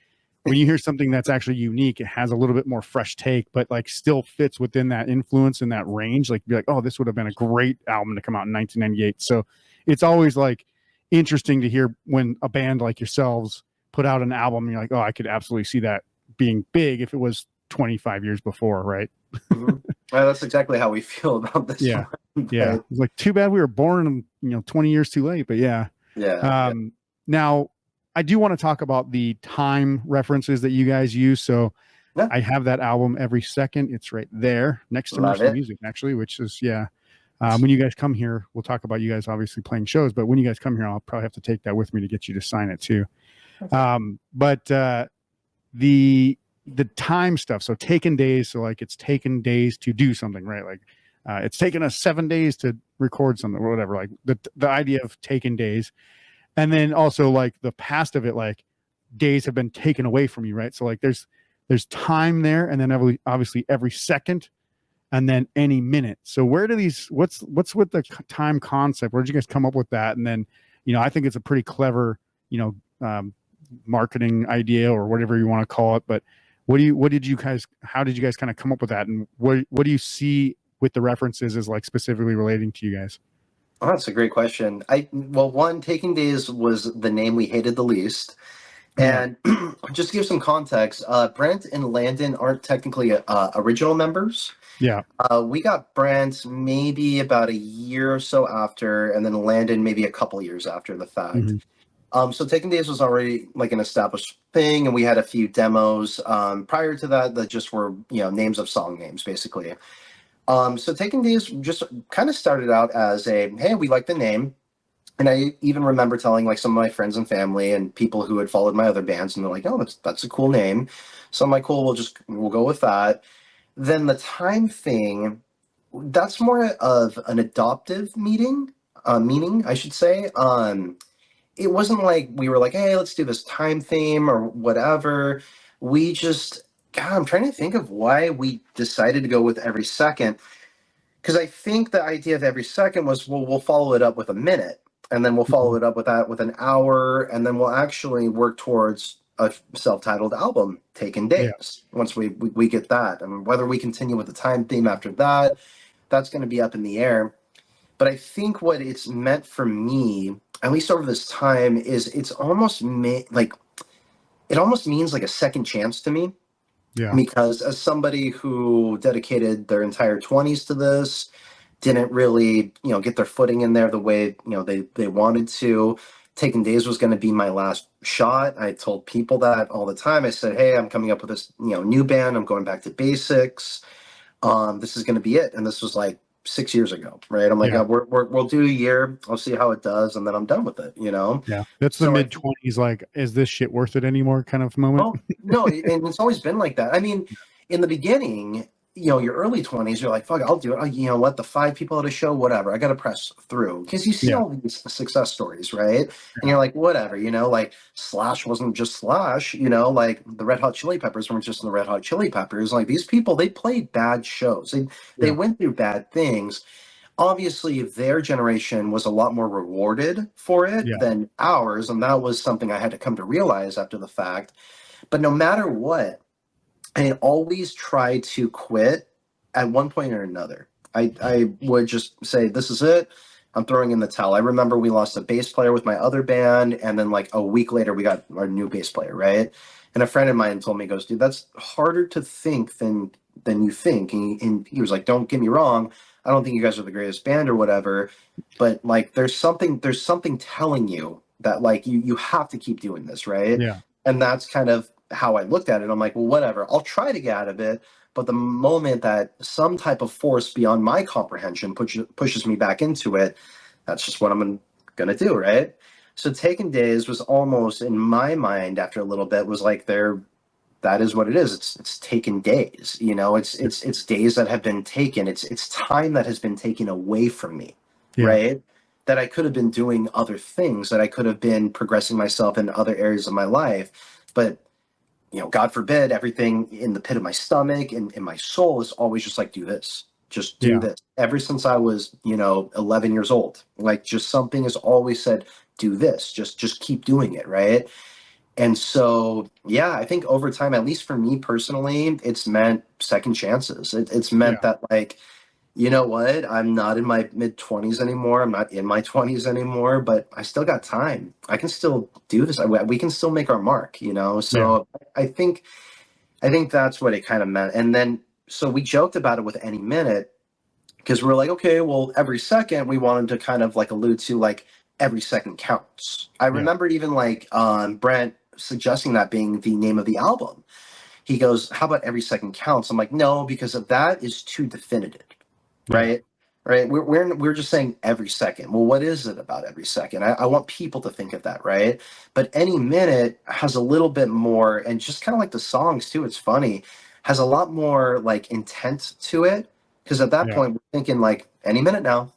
when you hear something that's actually unique, it has a little bit more fresh take, but like still fits within that influence and that range. Like be like, oh, this would have been a great album to come out in 1998. So it's always like interesting to hear when a band like yourselves put out an album and you're like, oh, I could absolutely see that being big if it was 25 years before, right? Well, that's exactly how we feel about this. Yeah. Yeah. It's like too bad we were born 20 years too late, but yeah. Now I do want to talk about the time references that you guys use. So I have that album Every Second. It's right there next to Mercy Music, actually, which is, when you guys come here, we'll talk about you guys obviously playing shows, but when you guys come here, I'll probably have to take that with me to get you to sign it too. But the time stuff. So taken days. So like it's taken days to do something, right? Like it's taken us 7 days to record something or whatever. Like the idea of taken days. And then also like the past of it, like days have been taken away from you, right? So like there's time there, and then obviously every second, and then any minute. So where do these? What's with the time concept? Where did you guys come up with that? And then I think it's a pretty clever marketing idea or whatever you want to call it. But how did you guys kind of come up with that? And what do you see with the references as like specifically relating to you guys? Oh, that's a great question. Well, one, Taking Days was the name we hated the least. Yeah. And just to give some context, Brent and Landon aren't technically original members. Yeah. We got Brent maybe about a year or so after, and then Landon maybe a couple years after the fact. Hmm. So Taking Days was already like an established thing, and we had a few demos prior to that that just were, names of song names, basically. So Taking Days just kind of started out as hey, we like the name. And I even remember telling like some of my friends and family and people who had followed my other bands, and they're like, "Oh, that's a cool name." So I'm like, "Cool, we'll go with that." Then the time thing, that's more of an adoptive meaning, I should say. It wasn't like we were like, "Hey, let's do this time theme or whatever." We just, God, I'm trying to think of why we decided to go with every second. Because I think the idea of every second was, well, we'll follow it up with a minute, and then we'll follow it up with that with an hour, and then we'll actually work towards a self-titled album, Taken Yeah. Days. Once we get that, I mean, whether we continue with the time theme after that, that's going to be up in the air. But I think what it's meant for me, at least over this time, is it's almost like it almost means like a second chance to me. Yeah. Because as somebody who dedicated their entire 20s to this, didn't really, get their footing in there the way, they wanted to. Taking Days was going to be my last shot. I told people that all the time. I said, "Hey, I'm coming up with this, new band. I'm going back to basics. This is going to be it." And this was like 6 years ago, right? I'm like, Yeah. we'll do a year. I'll see how it does, and then I'm done with it. Yeah. That's the So mid-20s. Like, is this shit worth it anymore? Kind of moment. Oh, no, and it's always been like that. I mean, in the beginning, your early 20s, you're like, fuck, I'll do it. You know what? The 5 people at a show, whatever. I got to press through because you see Yeah. all these success stories, right? And you're like, whatever, like Slash wasn't just Slash, like the Red Hot Chili Peppers weren't just the Red Hot Chili Peppers. Like these people, they played bad shows. They Yeah. went through bad things. Obviously, their generation was a lot more rewarded for it Yeah. than ours. And that was something I had to come to realize after the fact. But no matter what, I always try to quit at one point or another. I would just say, "This is it. I'm throwing in the towel." I remember we lost a bass player with my other band, and then like a week later, we got our new bass player, right? And a friend of mine told me, goes, "Dude, that's harder to think than you think." And he was like, "Don't get me wrong. I don't think you guys are the greatest band or whatever, but like there's something telling you that like you have to keep doing this, right?" Yeah. And that's kind of how I looked at it. I'm like, well, whatever. I'll try to get out of it. But the moment that some type of force beyond my comprehension pushes me back into it, that's just what I'm going to do, right? So Taking Days was almost, in my mind, after a little bit, was like that is what it is. It's taken days, it's days that have been taken. It's time that has been taken away from me, Yeah. right? That I could have been doing other things, that I could have been progressing myself in other areas of my life. But God forbid, everything in the pit of my stomach and in my soul is always just like, do this, just do Yeah. this. Ever since I was, 11 years old, like just something has always said, do this, just keep doing it. Right. And so, yeah, I think over time, at least for me personally, it's meant second chances. It's meant Yeah. that like, you know what? I'm not in my mid-20s anymore. I'm not in my 20s anymore, but I still got time. I can still do this. We can still make our mark, Yeah. So I think that's what it kind of meant. And then so we joked about it with Any Minute because we're like, okay, well, every second we wanted to kind of like allude to like every second counts. I Yeah. remember even like Brent suggesting that being the name of the album. He goes, "How about Every Second Counts?" I'm like, "No, because of that is too definitive." Yeah. Right. We're just saying every second. Well, what is it about every second? I want people to think of that, right? But Any Minute has a little bit more, and just kind of like the songs too, it's funny, has a lot more like intent to it. Because at that Yeah. point we're thinking like any minute now.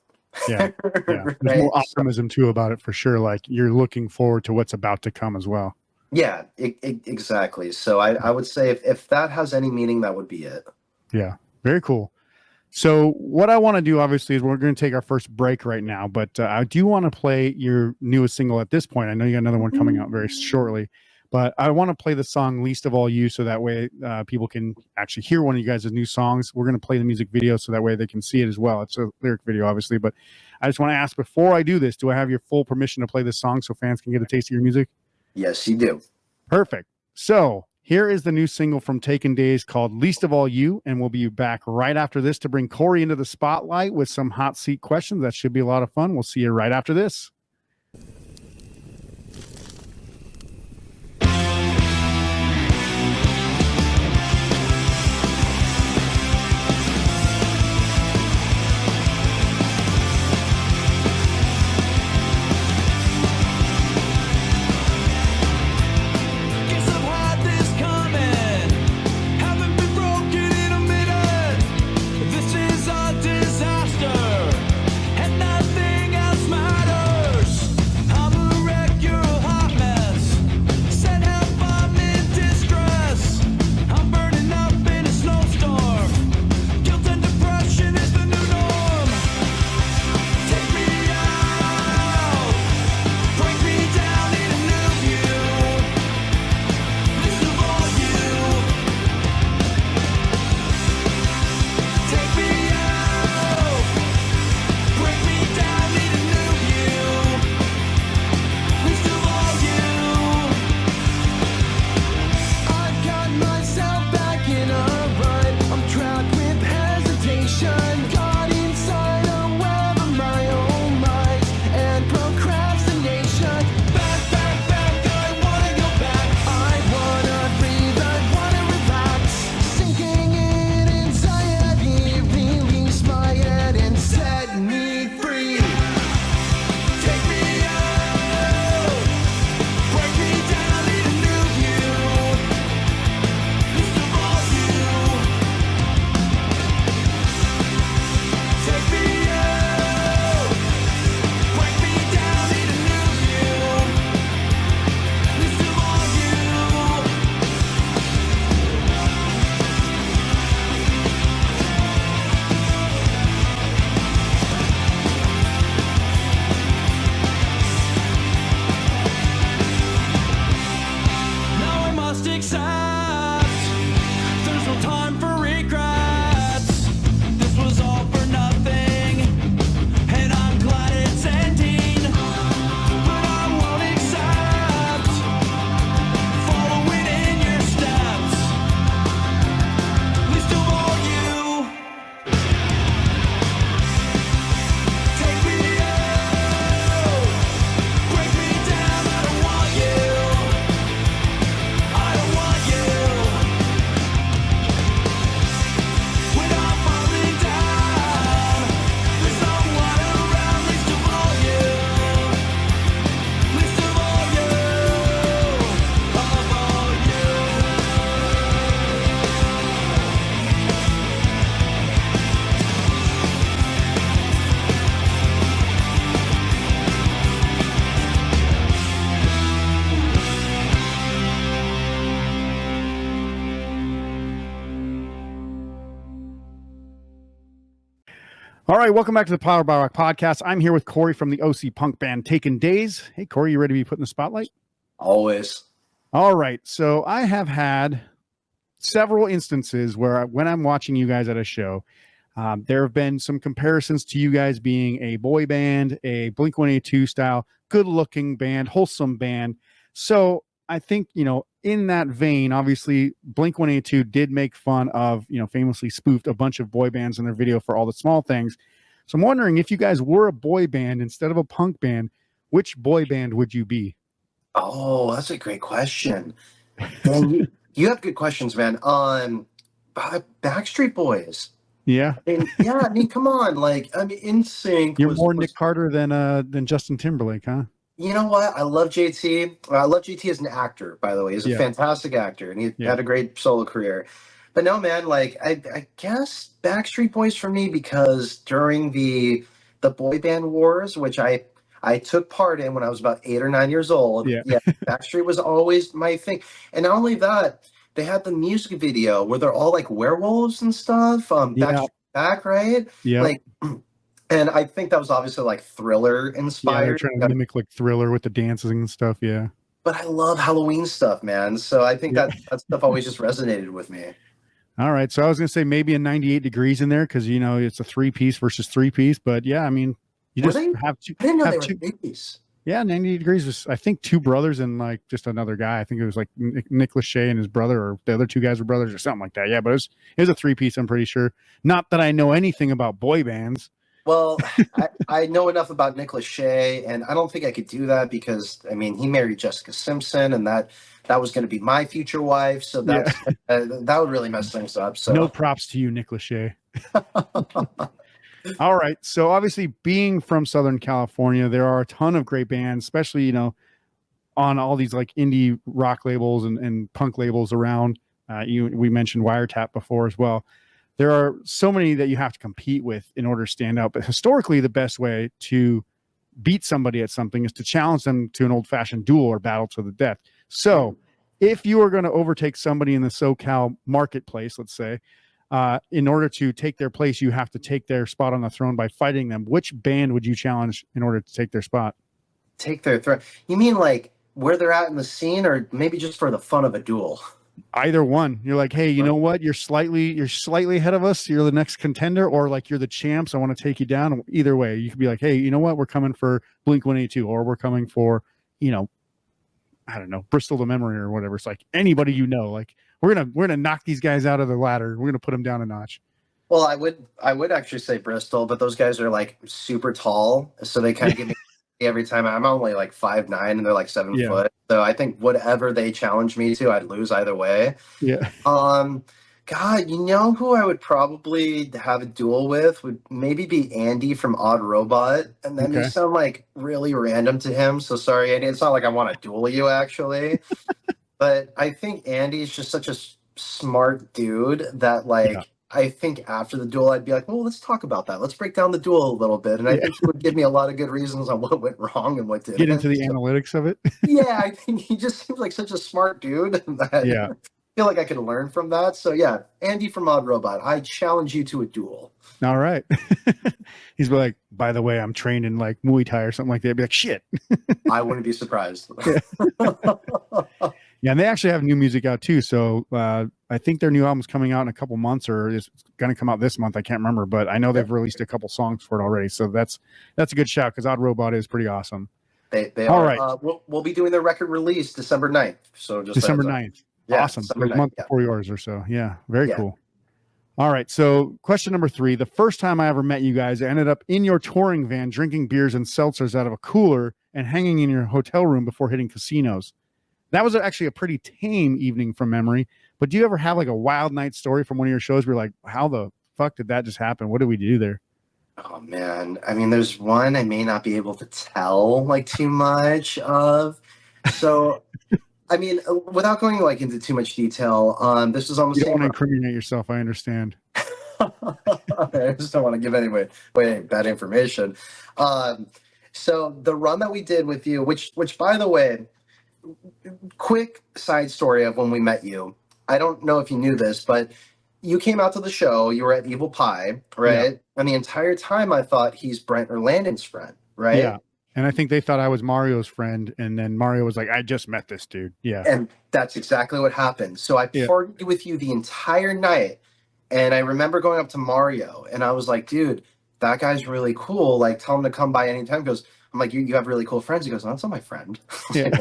Yeah. Yeah. There's Right. more optimism too about it for sure. Like you're looking forward to what's about to come as well. Yeah, exactly. So I would say if that has any meaning, that would be it. Yeah. Very cool. So what I want to do, obviously, is we're going to take our first break right now, but I do want to play your newest single at this point. I know you got another one coming out very shortly, But I want to play the song Least of All You so that way people can actually hear one of you guys' new songs. We're going to play the music video so that way they can see it as well. It's a lyric video, obviously. But I just want to ask, before I do this, do I have your full permission to play this song so fans can get a taste of your music? Yes, you do. Perfect. So here is the new single from Taken Days called Least of All You, and we'll be back right after this to bring Corey into the spotlight with some hot seat questions. That should be a lot of fun. We'll see you right after this. All right, welcome back to the Power by Rock podcast. I'm here with Corey from the OC punk band Taken Days. Hey, Corey, you ready to be put in the spotlight? Always. All right, so I have had several instances where when I'm watching you guys at a show, there have been some comparisons to you guys being a boy band, a Blink-182 style, good-looking band, wholesome band. So I think, in that vein, obviously, Blink-182 did make fun of, famously spoofed a bunch of boy bands in their video for All the Small Things. So I'm wondering, if you guys were a boy band instead of a punk band, which boy band would you be? Oh, that's a great question. And you have good questions, man. Backstreet Boys. Yeah. I mean, come on. NSYNC. You're more Nick Carter than Justin Timberlake, huh? You know what? I love JT. I love JT as an actor, by the way. He's a fantastic actor, and he had a great solo career. But no, man, I guess Backstreet Boys for me, because during the boy band wars, which I took part in when I was about 8 or 9 years old. Yeah, Backstreet was always my thing. And not only that, they had the music video where they're all like werewolves and stuff. Backstreet Back, right? Yeah. And I think that was obviously like Thriller inspired. Yeah, they're trying to mimic like Thriller with the dances and stuff. Yeah. but I love Halloween stuff, man. So I think Yeah. that stuff always just resonated with me. All right. So I was going to say maybe a 98 degrees in there because, you know, it's a 3-piece versus 3-piece. But yeah, I mean, you Were just they? have two. I didn't know Have they were two. babies. Yeah, 98 degrees was, I think, 2 brothers and like just another guy. I think it was like Nick Lachey and his brother, or the other 2 guys were brothers or something like that. Yeah, but it was a 3-piece, I'm pretty sure. Not that I know anything about boy bands. Well, I know enough about Nick Lachey, and I don't think I could do that because I mean he married Jessica Simpson, and that was going to be my future wife. So Yeah. that would really mess things up. No So props to you, Nick Lachey. All right. So obviously being from Southern California, there are a ton of great bands, especially, you know, on all these like indie rock labels and punk labels around. We mentioned Wiretap before as well. There are so many that you have to compete with in order to stand out. But historically, the best way to beat somebody at something is to challenge them to an old-fashioned duel or battle to the death. So if you are going to overtake somebody in the SoCal marketplace, let's say, in order to take their place, you have to take their spot on the throne by fighting them. Which band would you challenge in order to take their spot? take their threat. You mean like where they're at in the scene, or maybe just for the fun of a duel? Either one. You're like, hey, you know what? You're slightly ahead of us. You're the next contender, or like you're the champs. I want to take you down. Either way, you could be like, hey, you know what? We're coming for Blink-182, or we're coming for, you know, I don't know, Bristol to Memory or whatever. It's like anybody, you know, like we're gonna knock these guys out of the ladder. We're gonna put them down a notch. Well, I would actually say Bristol, but those guys are like super tall, so they kind of give me every time. I'm only like 5'9", and they're like 7 foot. So I think whatever they challenge me to, I'd lose either way. Yeah. God, you know who I would probably have a duel with would maybe be Andy from Odd Robot, and that may Okay. sound like really random to him. So sorry, Andy. It's not like I want to duel you actually, but I think Andy's just such a smart dude that like. Yeah. I think after the duel, I'd be like, well, let's talk about that. Let's break down the duel a little bit. And I think he would give me a lot of good reasons on what went wrong and what didn't. Get into the So, analytics of it. yeah, I think he just seems like such a smart dude that Yeah. I feel like I could learn from that. So yeah, Andy from Odd Robot, I challenge you to a duel. All right. He's like, by the way, I'm trained in like Muay Thai or something like that. I'd be like, shit. I wouldn't be surprised. Yeah, and they actually have new music out too. So I think their new album's coming out in a couple months, or is going to come out this month. I can't remember, but I know they've released a couple songs for it already. So that's a good shout because Odd Robot is pretty awesome. They All are. right. We'll be doing their record release December 9th. So just December heads up. 9th. Yeah, Awesome. December So a month 9th, yeah. before yours or so. Yeah, very Yeah. cool. All right. So question number 3, the first time I ever met you guys, I ended up in your touring van drinking beers and seltzers out of a cooler and hanging in your hotel room before hitting casinos. That was actually a pretty tame evening from memory. But do you ever have like a wild night story from one of your shows where you're like, how the fuck did that just happen? What did we do there? Oh man, I mean, there's one I may not be able to tell like too much of. So, I mean, without going like into too much detail, this is on the You don't same. want to incriminate yourself. I understand. I just don't want to give anyway bad information. So the run that we did with you, which by the way, quick side story of when we met you. I don't know if you knew this, but you came out to the show. You were at Evil Pie, right? Yeah. And the entire time I thought he's Brent or Landon's friend, right? Yeah. And I think they thought I was Mario's friend. And then Mario was like, I just met this dude. Yeah. And that's exactly what happened. So I partied with you the entire night. And I remember going up to Mario and I was like, dude, that guy's really cool. Like, tell him to come by anytime. He goes, I'm like, you have really cool friends. He goes, no, that's not my friend. Yeah.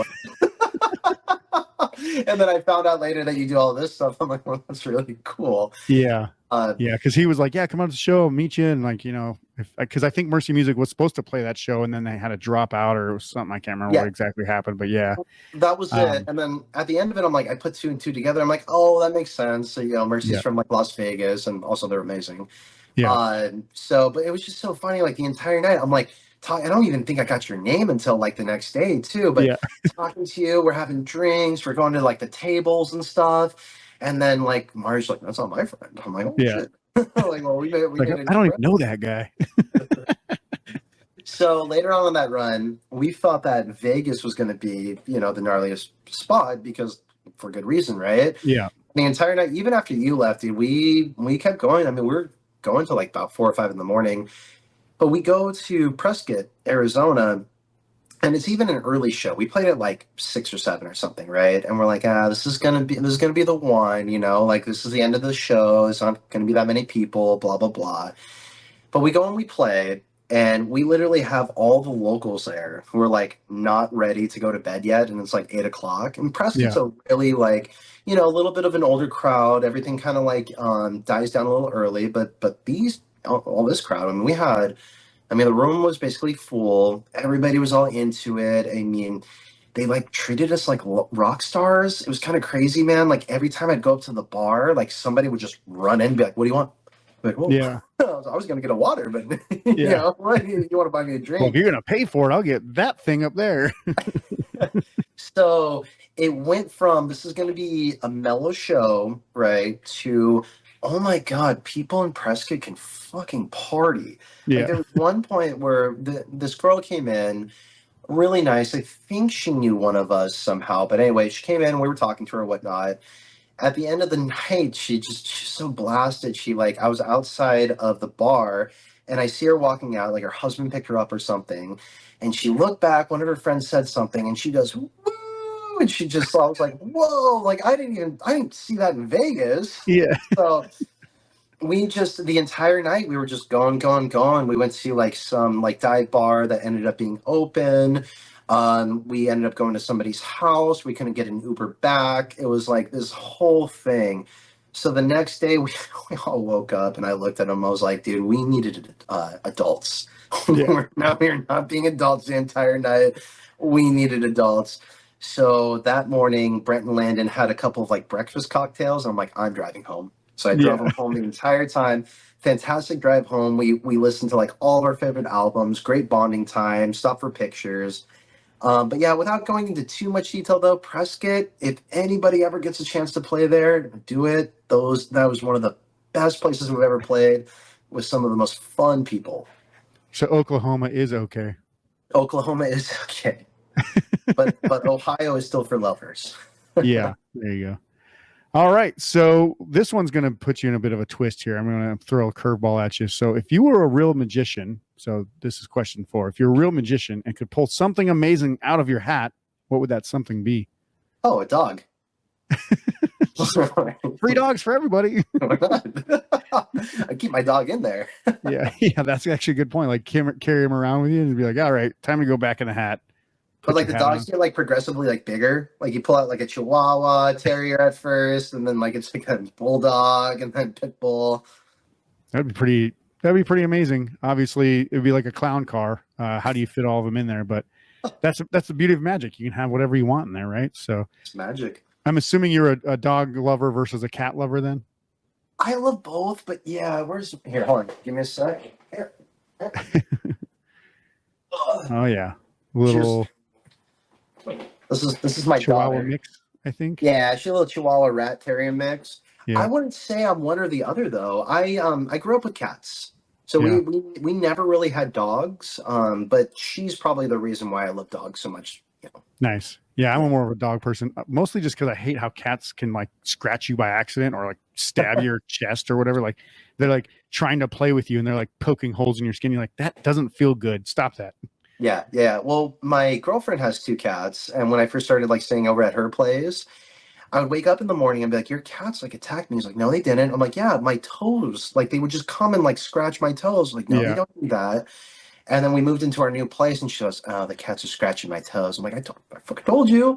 And then I found out later that you do all this stuff. I'm like, well, that's really cool. Yeah. Yeah. Because he was like, yeah, come on to the show, meet you. And like, you know, because I think Mercy Music was supposed to play that show and then they had to drop out or something. I can't remember what exactly happened, but yeah. That was it. And then at the end of it, I'm like, I put 2 and 2 together. I'm like, oh, that makes sense. So, you know, Mercy's from like Las Vegas and also they're amazing. Yeah. But it was just so funny. Like the entire night, I'm like, I don't even think I got your name until like the next day too. But talking to you, we're having drinks, we're going to like the tables and stuff. And then like Mario's like, that's not my friend. I'm like, oh shit. Like, well, we like, I don't even know that guy. So later on in that run, we thought that Vegas was going to be, you know, the gnarliest spot because for good reason, right? Yeah. The entire night, even after you left, dude, we kept going. I mean, we were going to like about 4 or 5 in the morning. But we go to Prescott, Arizona, And it's even an early show. We played at like 6 or 7 or something, right? And we're like, this is gonna be the one, like this is the end of the show. It's not gonna be that many people, blah blah blah. But we go and we play, and we literally have all the locals there who are like not ready to go to bed yet, and it's like 8 o'clock. And Prescott's Yeah. a really like, a little bit of an older crowd. Everything kind of like dies down a little early, but these all this crowd. I mean, the room was basically full. Everybody was all into it. I mean, they like treated us like rock stars. It was kind of crazy, man. Like every time I'd go up to the bar, like somebody would just run in and be like, "What do you want?" Like, well, Yeah. I was gonna get a water, but Yeah. what, you want to buy me a Well, if drink? you're gonna pay for it, I'll get that thing up there. So it went from this is gonna be a mellow show, right, to oh my god, people in Prescott can fucking party. Like Yeah. there was one point where this girl came in, really nice. I think she knew one of us somehow, but anyway, she came in. We were talking to her, whatnot. At the end of the night, she's so blasted. I was outside of the bar, and I see her walking out, like her husband picked her up or something, and she looked back. One of her friends said something, and she goes, "Woo!" And I was like, "Whoa!" Like I didn't see that in Vegas. Yeah. So we just the entire night we were just going, going, going. We went to see like some like dive bar that ended up being open. We ended up going to somebody's house. We couldn't get an Uber back. It was like this whole thing. So the next day we all woke up and I looked at him. I was like, dude, we needed adults. Yeah. We're not being adults the entire night. We needed adults. So that morning, Brent and Landon had a couple of like breakfast cocktails. And I'm like, I'm driving home. So I drove Yeah. them home the entire time. Fantastic drive home. We listened to like all of our favorite albums. Great bonding time. Stopped for pictures. But yeah, without going into too much detail though, Prescott, if anybody ever gets a chance to play there, do it. That was one of the best places we've ever played with some of the most fun people. So Oklahoma is okay. Oklahoma is okay, but Ohio is still for lovers. Yeah. There you go. All right. So this one's going to put you in a bit of a twist here. I'm going to throw a curveball at you. So if you were a real magician, so this is question 4. If you're a real magician and could pull something amazing out of your hat, what would that something be? Oh, a dog. 3 dogs for everybody. I keep my dog in there. Yeah. Yeah. That's actually a good point. Like carry him around with you and be like, all right, time to go back in the hat. But like the dogs get like progressively like bigger. Like you pull out like a Chihuahua Terrier at first, and then like it's like a Bulldog, and then Pit Bull. That'd be pretty amazing. Obviously, it'd be like a clown car. How do you fit all of them in there? But that's the beauty of magic. You can have whatever you want in there, right? So It's magic. I'm assuming you're a dog lover versus a cat lover then? I love both, but yeah, here? Hold on, give me a sec. Here. Oh yeah. Little This is my Chihuahua daughter. mix, I think. Yeah, she's a little Chihuahua Rat Terrier mix. Yeah. I wouldn't say I'm one or the other though. I grew up with cats. So Yeah. we never really had dogs. But she's probably the reason why I love dogs so much. Nice. Yeah, I'm more of a dog person, mostly just because I hate how cats can like scratch you by accident or like stab your chest or whatever. Like they're like trying to play with you and they're like poking holes in your skin. You're like, that doesn't feel good. Stop that. Yeah, yeah. Well, my girlfriend has 2 cats, and when I first started like staying over at her place, I would wake up in the morning and be like, "Your cats like attacked me." He's like, "No, they didn't." I'm like, "Yeah, my toes. Like they would just come and like scratch my toes." Like, "No, Yeah. they don't do that." And then we moved into our new place, and she goes, "Oh, the cats are scratching my toes." I'm like, I fucking told you."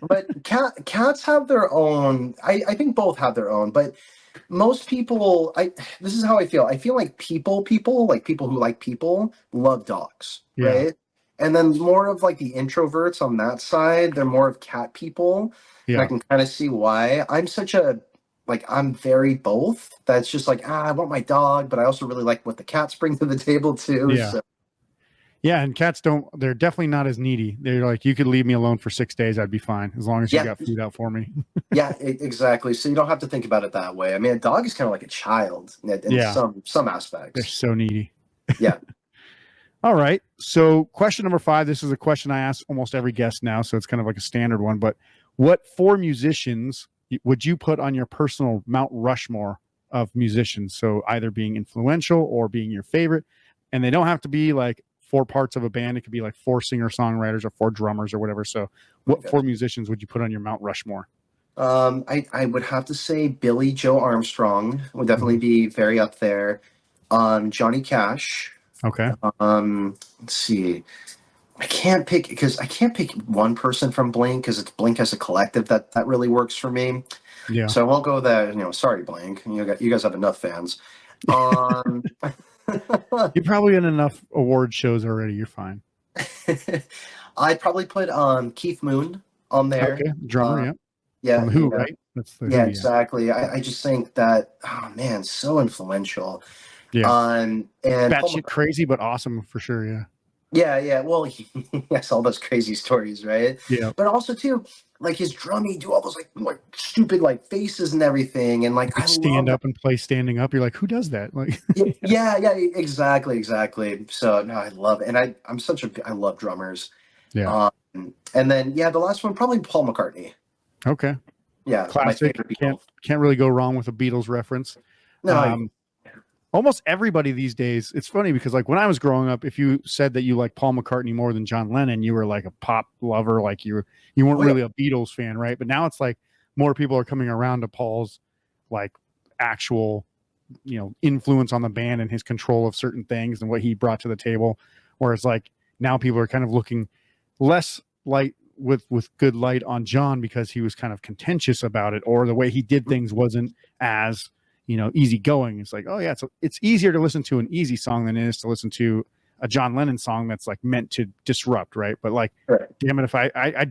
But cats have their own. I think both have their own, but most people, this is how I feel. I feel like people like people who like people love dogs, Yeah. right? And then more of like the introverts on that side, they're more of cat people. And I Yeah. can kind of see why. I'm very both. That's just like, I want my dog, but I also really like what the cats bring to the table too. Yeah. So Yeah. And cats they're definitely not as needy. They're like, you could leave me alone for 6 days. I'd be fine as long as you Yeah. got food out for me. yeah, exactly. So you don't have to think about it that way. I mean, a dog is kind of like a child in Yeah. some They're aspects. so needy. Yeah. All right. So question number 5, this is a question I ask almost every guest now. So it's kind of like a standard one, but what 4 musicians would you put on your personal Mount Rushmore of musicians? So either being influential or being your favorite, and they don't have to be like four parts of a band. It could be like four singer-songwriters or four drummers or whatever. So what four musicians would you put on your Mount Rushmore? I would have to say Billy Joe Armstrong would definitely be very up there. Johnny Cash. Okay. Let's see. I can't pick one person from Blink because it's Blink as a collective that really works for me. Yeah. So I won't go that. Sorry, Blink. You guys have enough fans. You're probably in enough award shows already. You're fine. I'd probably put Keith Moon on there. Okay, drummer. Yeah. Yeah. From Who, right? That's the Who, exactly. I just think that, oh man, so influential. Yeah. And batshit crazy, but awesome for sure. Yeah. Yeah. Well, he has all those crazy stories, right? Yeah. But also too, like his drumming, do all those like stupid like faces and everything, and like I stand up and play standing up. You're like, who does that? Like, yeah, exactly. So no, I love it, and I love drummers. Yeah. And then the last one probably Paul McCartney. Okay. Yeah, classic. Can't really go wrong with a Beatles reference. No. Almost everybody these days. It's funny because like when I was growing up, if you said that you like Paul McCartney more than John Lennon, you were like a pop lover. Like you weren't really a Beatles fan, right? But now it's like more people are coming around to Paul's like actual, influence on the band and his control of certain things and what he brought to the table. Whereas like now people are kind of looking less light with good light on John because he was kind of contentious about it, or the way he did things wasn't as easy going. It's like, oh yeah, it's easier to listen to an easy song than it is to listen to a John Lennon song that's like meant to disrupt, right? But like, damn it, if I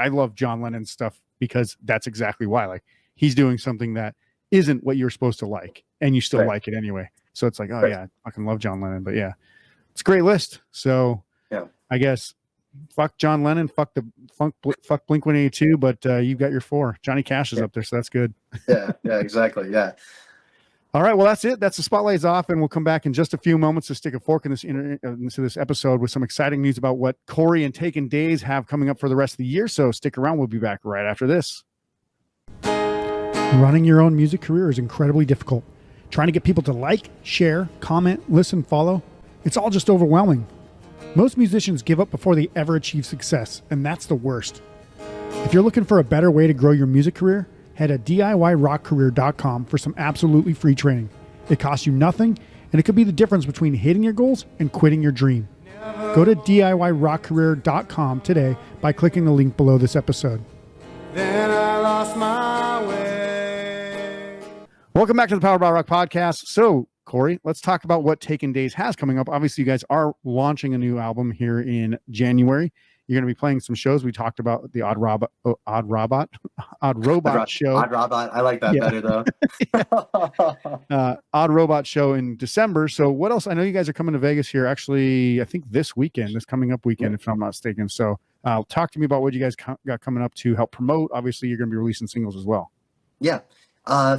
love John Lennon stuff because that's exactly why. Like he's doing something that isn't what you're supposed to like, and you still like it anyway. So it's like, oh yeah, I fucking love John Lennon. But yeah, it's a great list. So I guess fuck John Lennon, fuck Blink 182, but you've got your four. Johnny Cash is up there, so that's good. Yeah, exactly. Yeah. All right, well, that's it. That's the spotlight's off, and we'll come back in just a few moments to stick a fork in into this episode with some exciting news about what Corey and Taken Days have coming up for the rest of the year. So stick around. We'll be back right after this. Running your own music career is incredibly difficult. Trying to get people to like, share, comment, listen, follow, it's all just overwhelming. Most musicians give up before they ever achieve success, and that's the worst. If you're looking for a better way to grow your music career, head to DIYrockcareer.com for some absolutely free training. It costs you nothing, and it could be the difference between hitting your goals and quitting your dream. Go to DIYrockcareer.com today by clicking the link below this episode. Then I lost my way. Welcome back to the Power by Rock podcast. So, Corey, let's talk about what Taken Days has coming up. Obviously, you guys are launching a new album here in January. You're going to be playing some shows. We talked about the Odd Robot show. Odd Robot. I like that better though. Odd Robot show in December. So what else? I know you guys are coming to Vegas here. Actually, I think this coming up weekend, if I'm not mistaken. So talk to me about what you guys got coming up to help promote. Obviously, you're going to be releasing singles as well. Yeah.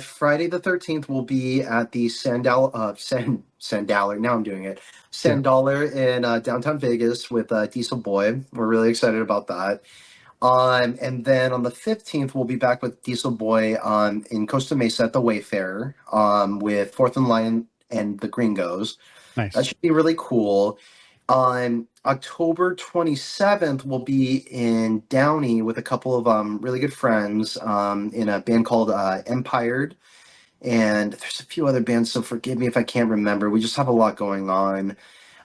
Friday the 13th will be at the Sandallar. Now I'm doing it. Sandallar in downtown Vegas with Diesel Boy. We're really excited about that. And then on the 15th, we'll be back with Diesel Boy in Costa Mesa at the Wayfarer with Fourth and Lion and the Gringos. Nice. That should be really cool. On October 27th, we'll be in Downey with a couple of really good friends in a band called Empired. And there's a few other bands, so forgive me if I can't remember. We just have a lot going on.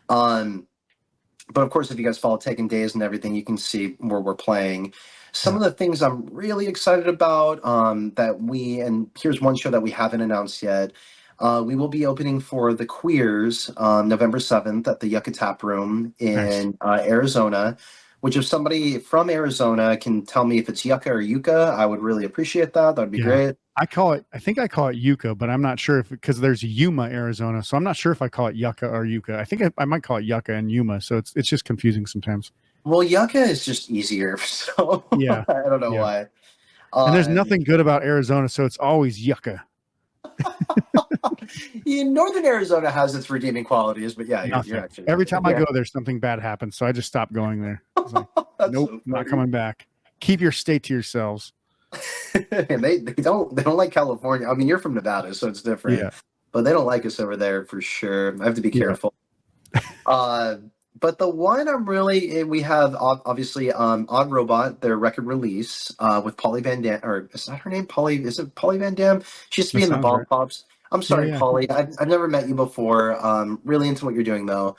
But of course, if you guys follow Taken Days and everything, you can see where we're playing. Some of the things I'm really excited about and here's one show that we haven't announced yet. We will be opening for the Queers on November 7th at the Yucca Tap Room in Arizona, which if somebody from Arizona can tell me if it's Yucca or Yucca, I would really appreciate that. That'd be great. I think I call it Yucca, but I'm not sure because there's Yuma, Arizona. So I'm not sure if I call it Yucca or Yucca. I think I might call it Yucca and Yuma. So it's just confusing sometimes. Well, Yucca is just easier. So yeah, I don't know why. And there's nothing good about Arizona. So it's always Yucca. Northern Arizona has its redeeming qualities, but you're actually every time I go there, something bad happens. So I just stopped going there. Like, nope, so not coming back. Keep your state to yourselves. And they don't like California. I mean, you're from Nevada, so it's different. Yeah. But they don't like us over there for sure. I have to be careful. But the one we have obviously Odd Robot, their record release with Polly Van Dam, or is that her name? Is it Polly Van Dam? She used to That be in the sounds Bomb right. Pops. I'm Yeah, sorry, yeah. Polly. I've never met you before. Really into what you're doing though.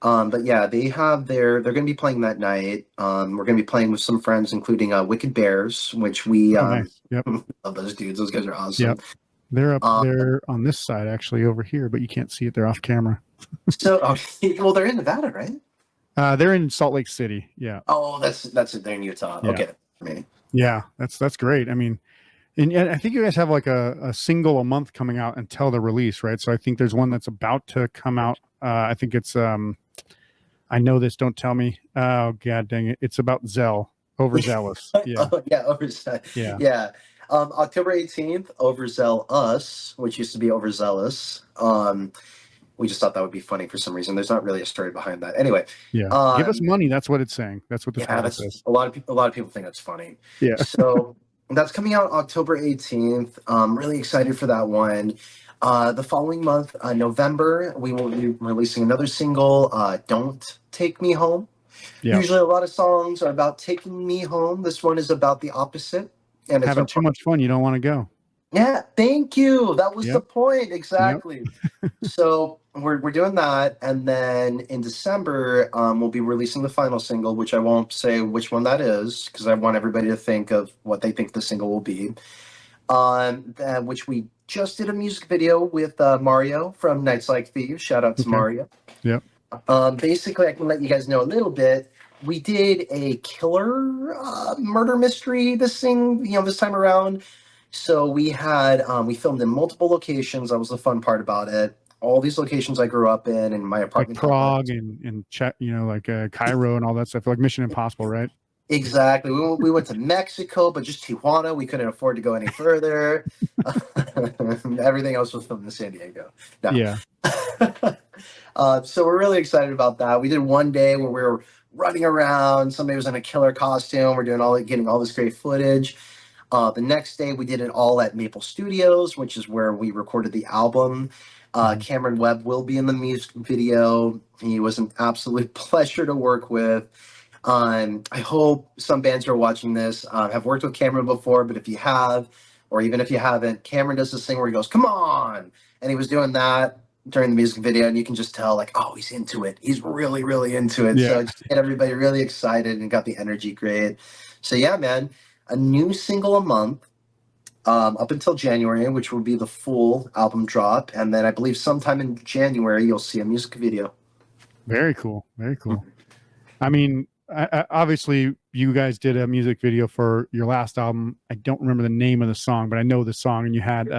But yeah, they're going to be playing that night. We're going to be playing with some friends, including Wicked Bears, which we Oh, nice. Yep. love those dudes. Those guys are awesome. Yep. They're up Um, there on this side, actually, over here, but you can't see it. They're off camera. so, well, they're in Nevada, right? They're in Salt Lake City. Yeah. Oh, that's it. They're in Utah. Yeah. Okay, for me. Yeah. That's great. I mean, and I think you guys have like a single a month coming out until the release, right? So I think there's one that's about to come out. I think it's I know this, don't tell me. Oh god dang it. It's about overzealous. Yeah. Oh, yeah, Overzealous. Yeah. Yeah. October 18th, Overzeal Us, which used to be Overzealous. We just thought that would be funny for some reason. There's not really a story behind that. Anyway, Yeah. Give us money. That's what it's saying. That's what the yeah, title that's says. a lot of people think that's funny. Yeah. So that's coming out October 18th. Really excited for that one. The following month, November, we will be releasing another single, Don't Take Me Home. Yeah. Usually a lot of songs are about taking me home. This one is about the opposite. And it's Having too much fun, you don't want to go. Yeah, thank you. That was the Yep. point. Exactly. So we're doing that. And then in December, we'll be releasing the final single, which I won't say which one that is because I want everybody to think of what they think the single will be. Which we just did a music video with Mario from Nights Like Thieves. Shout out to Okay. Mario. Yep. Basically, I can let you guys know a little bit. We did a killer murder mystery this time around. So we filmed in multiple locations. That was the fun part about it. All these locations I grew up in my Like apartment. Prague and like Cairo and all that stuff. Like Mission Impossible, right? Exactly. We went to Mexico, but just Tijuana. We couldn't afford to go any further. Everything else was filmed in San Diego. No. Yeah. So we're really excited about that. We did one day where we were running around. Somebody was in a killer costume. We're getting all this great footage. The next day, we did it all at Maple Studios, which is where we recorded the album. Cameron Webb will be in the music video. He was an absolute pleasure to work with. I hope some bands who are watching this have worked with Cameron before, but if you have, or even if you haven't, Cameron does this thing where he goes, "Come on!" And he was doing that during the music video, and you can just tell, like, oh, he's into it. He's really, really into it. Yeah. So just get everybody really excited and got the energy great. So yeah, man. A new single a month up until January, which will be the full album drop. And then I believe sometime in January, you'll see a music video. Very cool. Very cool. I mean, obviously, you guys did a music video for your last album. I don't remember the name of the song, but I know the song. And you had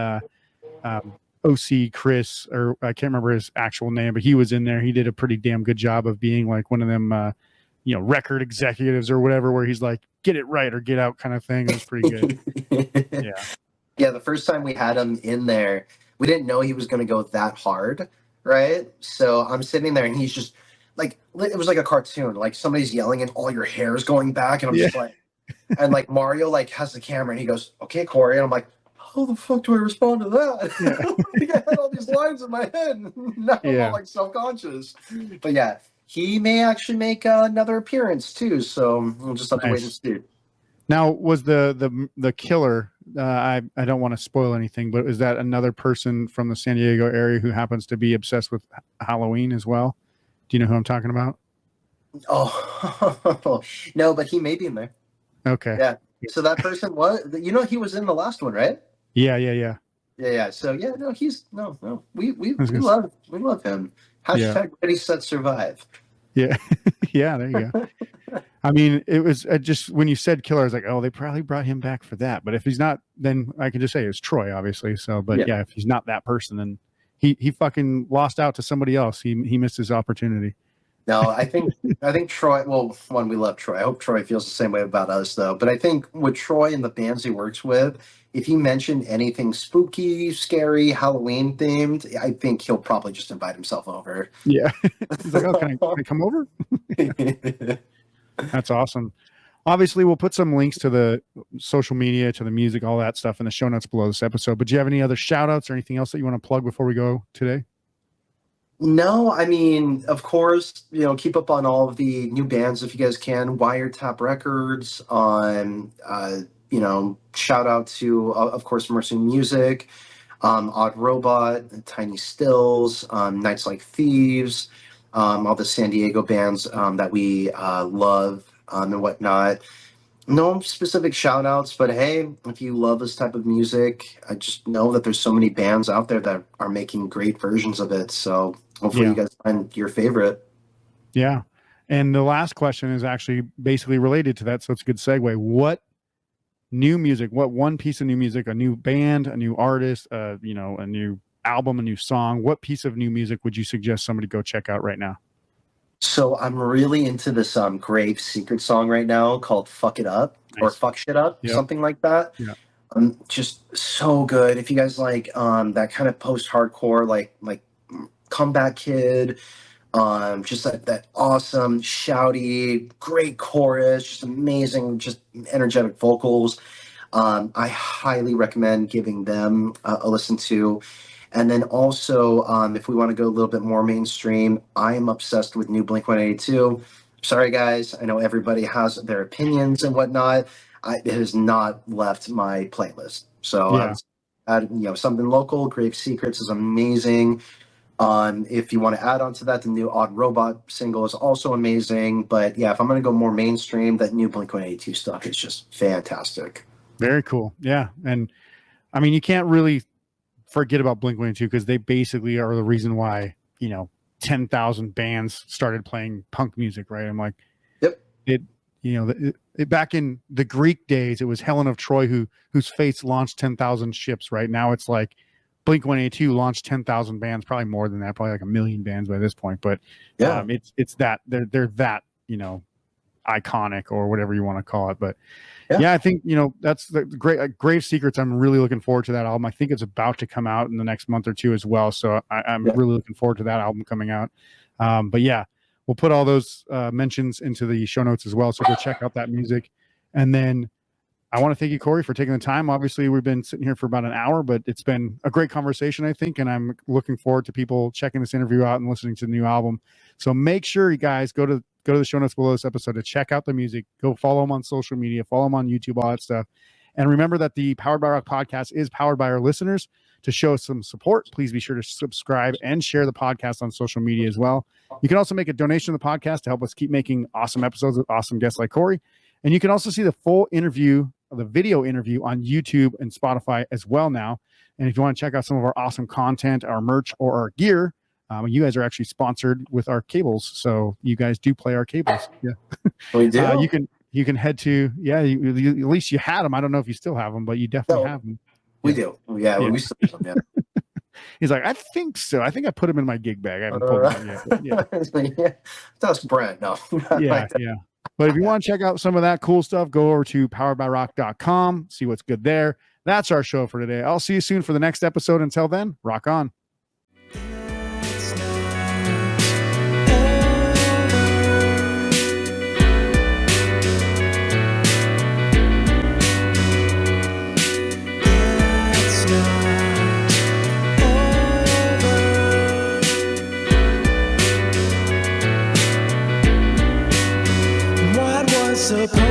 OC Chris, or I can't remember his actual name, but he was in there. He did a pretty damn good job of being like one of them record executives or whatever, where he's like, get it right or get out kind of thing. It was pretty good. Yeah. Yeah, the first time we had him in there, we didn't know he was going to go that hard, right? So I'm sitting there and he's just like, it was like a cartoon, like somebody's yelling and all your hair is going back. And I'm just like, and like Mario like has the camera and he goes, "Okay, Corey." And I'm like, how the fuck do I respond to that? Yeah. I had all these lines in my head. Now I'm all like self-conscious. But yeah, he may actually make another appearance too. So we'll just have to wait and see. Now, was the killer? I don't want to spoil anything, but is that another person from the San Diego area who happens to be obsessed with Halloween as well? Do you know who I'm talking about? Oh, no, but he may be in there. Okay. Yeah. So that person he was in the last one, right? Yeah. So yeah, no, we love him. Hashtag ready, set, survive. Yeah. Yeah, there you go. I mean, it was just when you said killer, I was like, oh, they probably brought him back for that. But if he's not, then I can just say it's Troy, obviously. So, but yeah, if he's not that person, then he fucking lost out to somebody else. He missed his opportunity. No, I think Troy. Well, one, we love Troy. I hope Troy feels the same way about us, though. But I think with Troy and the bands he works with, if he mentioned anything spooky, scary, Halloween themed, I think he'll probably just invite himself over. Yeah, he's like, oh, can I come over? That's awesome. Obviously, we'll put some links to the social media, to the music, all that stuff in the show notes below this episode. But do you have any other shout outs or anything else that you want to plug before we go today? No, I mean, of course, keep up on all of the new bands if you guys can. Wiretap Records on, shout out to, of course, Mercy Music, Odd Robot, Tiny Stills, Nights Like Thieves, all the San Diego bands that we love and whatnot. No specific shout outs, but hey, if you love this type of music, I just know that there's so many bands out there that are making great versions of it. So hopefully Yeah. you guys find your favorite. Yeah. And the last question is actually basically related to that. So it's a good segue. What new music, what one piece of new music, a new band, a new artist, a new album, a new song, what piece of new music would you suggest somebody go check out right now? So I'm really into this Grave Secret song right now called Fuck It Up or Nice. Fuck Shit Up, Yep. something like that. Yeah. Just so good. If you guys like that kind of post-hardcore, like Comeback Kid, just that awesome, shouty, great chorus, just amazing, just energetic vocals. I highly recommend giving them a listen to. And then also, if we want to go a little bit more mainstream, I am obsessed with new Blink-182. Sorry, guys. I know everybody has their opinions and whatnot. It has not left my playlist. So I Yeah. would add, something local. Grave Secrets is amazing. If you want to add on to that, the new Odd Robot single is also amazing. But yeah, if I'm going to go more mainstream, that new Blink-182 stuff is just fantastic. Very cool. Yeah. And I mean, you can't really forget about Blink-182 because they basically are the reason why, 10,000 bands started playing punk music, right? I'm like, Yep. Back in the Greek days, it was Helen of Troy whose face launched 10,000 ships, right? Now it's like Blink-182 launched 10,000 bands, probably more than that, probably like 1 million bands by this point. But Yeah. it's that they're that, iconic or whatever you want to call it. But Yeah. I think, that's the great Grave Secrets. I'm really looking forward to that album. I think it's about to come out in the next month or two as well. So I'm really looking forward to that album coming out. But yeah, we'll put all those mentions into the show notes as well. So go check out that music. And then I want to thank you, Corey, for taking the time. Obviously, we've been sitting here for about an hour, but it's been a great conversation, I think. And I'm looking forward to people checking this interview out and listening to the new album. So make sure you guys go to the show notes below this episode to check out the music. Go follow them on social media, follow them on YouTube, all that stuff. And remember that the Powered by Rock podcast is powered by our listeners. To show some support, please be sure to subscribe and share the podcast on social media as well. You can also make a donation to the podcast to help us keep making awesome episodes with awesome guests like Corey. And you can also see the full interview, the video interview, on YouTube and Spotify as well now. And if you want to check out some of our awesome content, our merch, or our gear, you guys are actually sponsored with our cables. So you guys do play our cables. Yeah. We do. You can head to, at least you had them. I don't know if you still have them, but you definitely have them. We do. Yeah. We still have them, yeah. He's like, I think so. I think I put them in my gig bag. I haven't pulled them out yet. But yeah. That's Brent. No. Yeah. But if you want to check out some of that cool stuff, go over to poweredbyrock.com, see what's good there. That's our show for today. I'll see you soon for the next episode. Until then, rock on. Supposed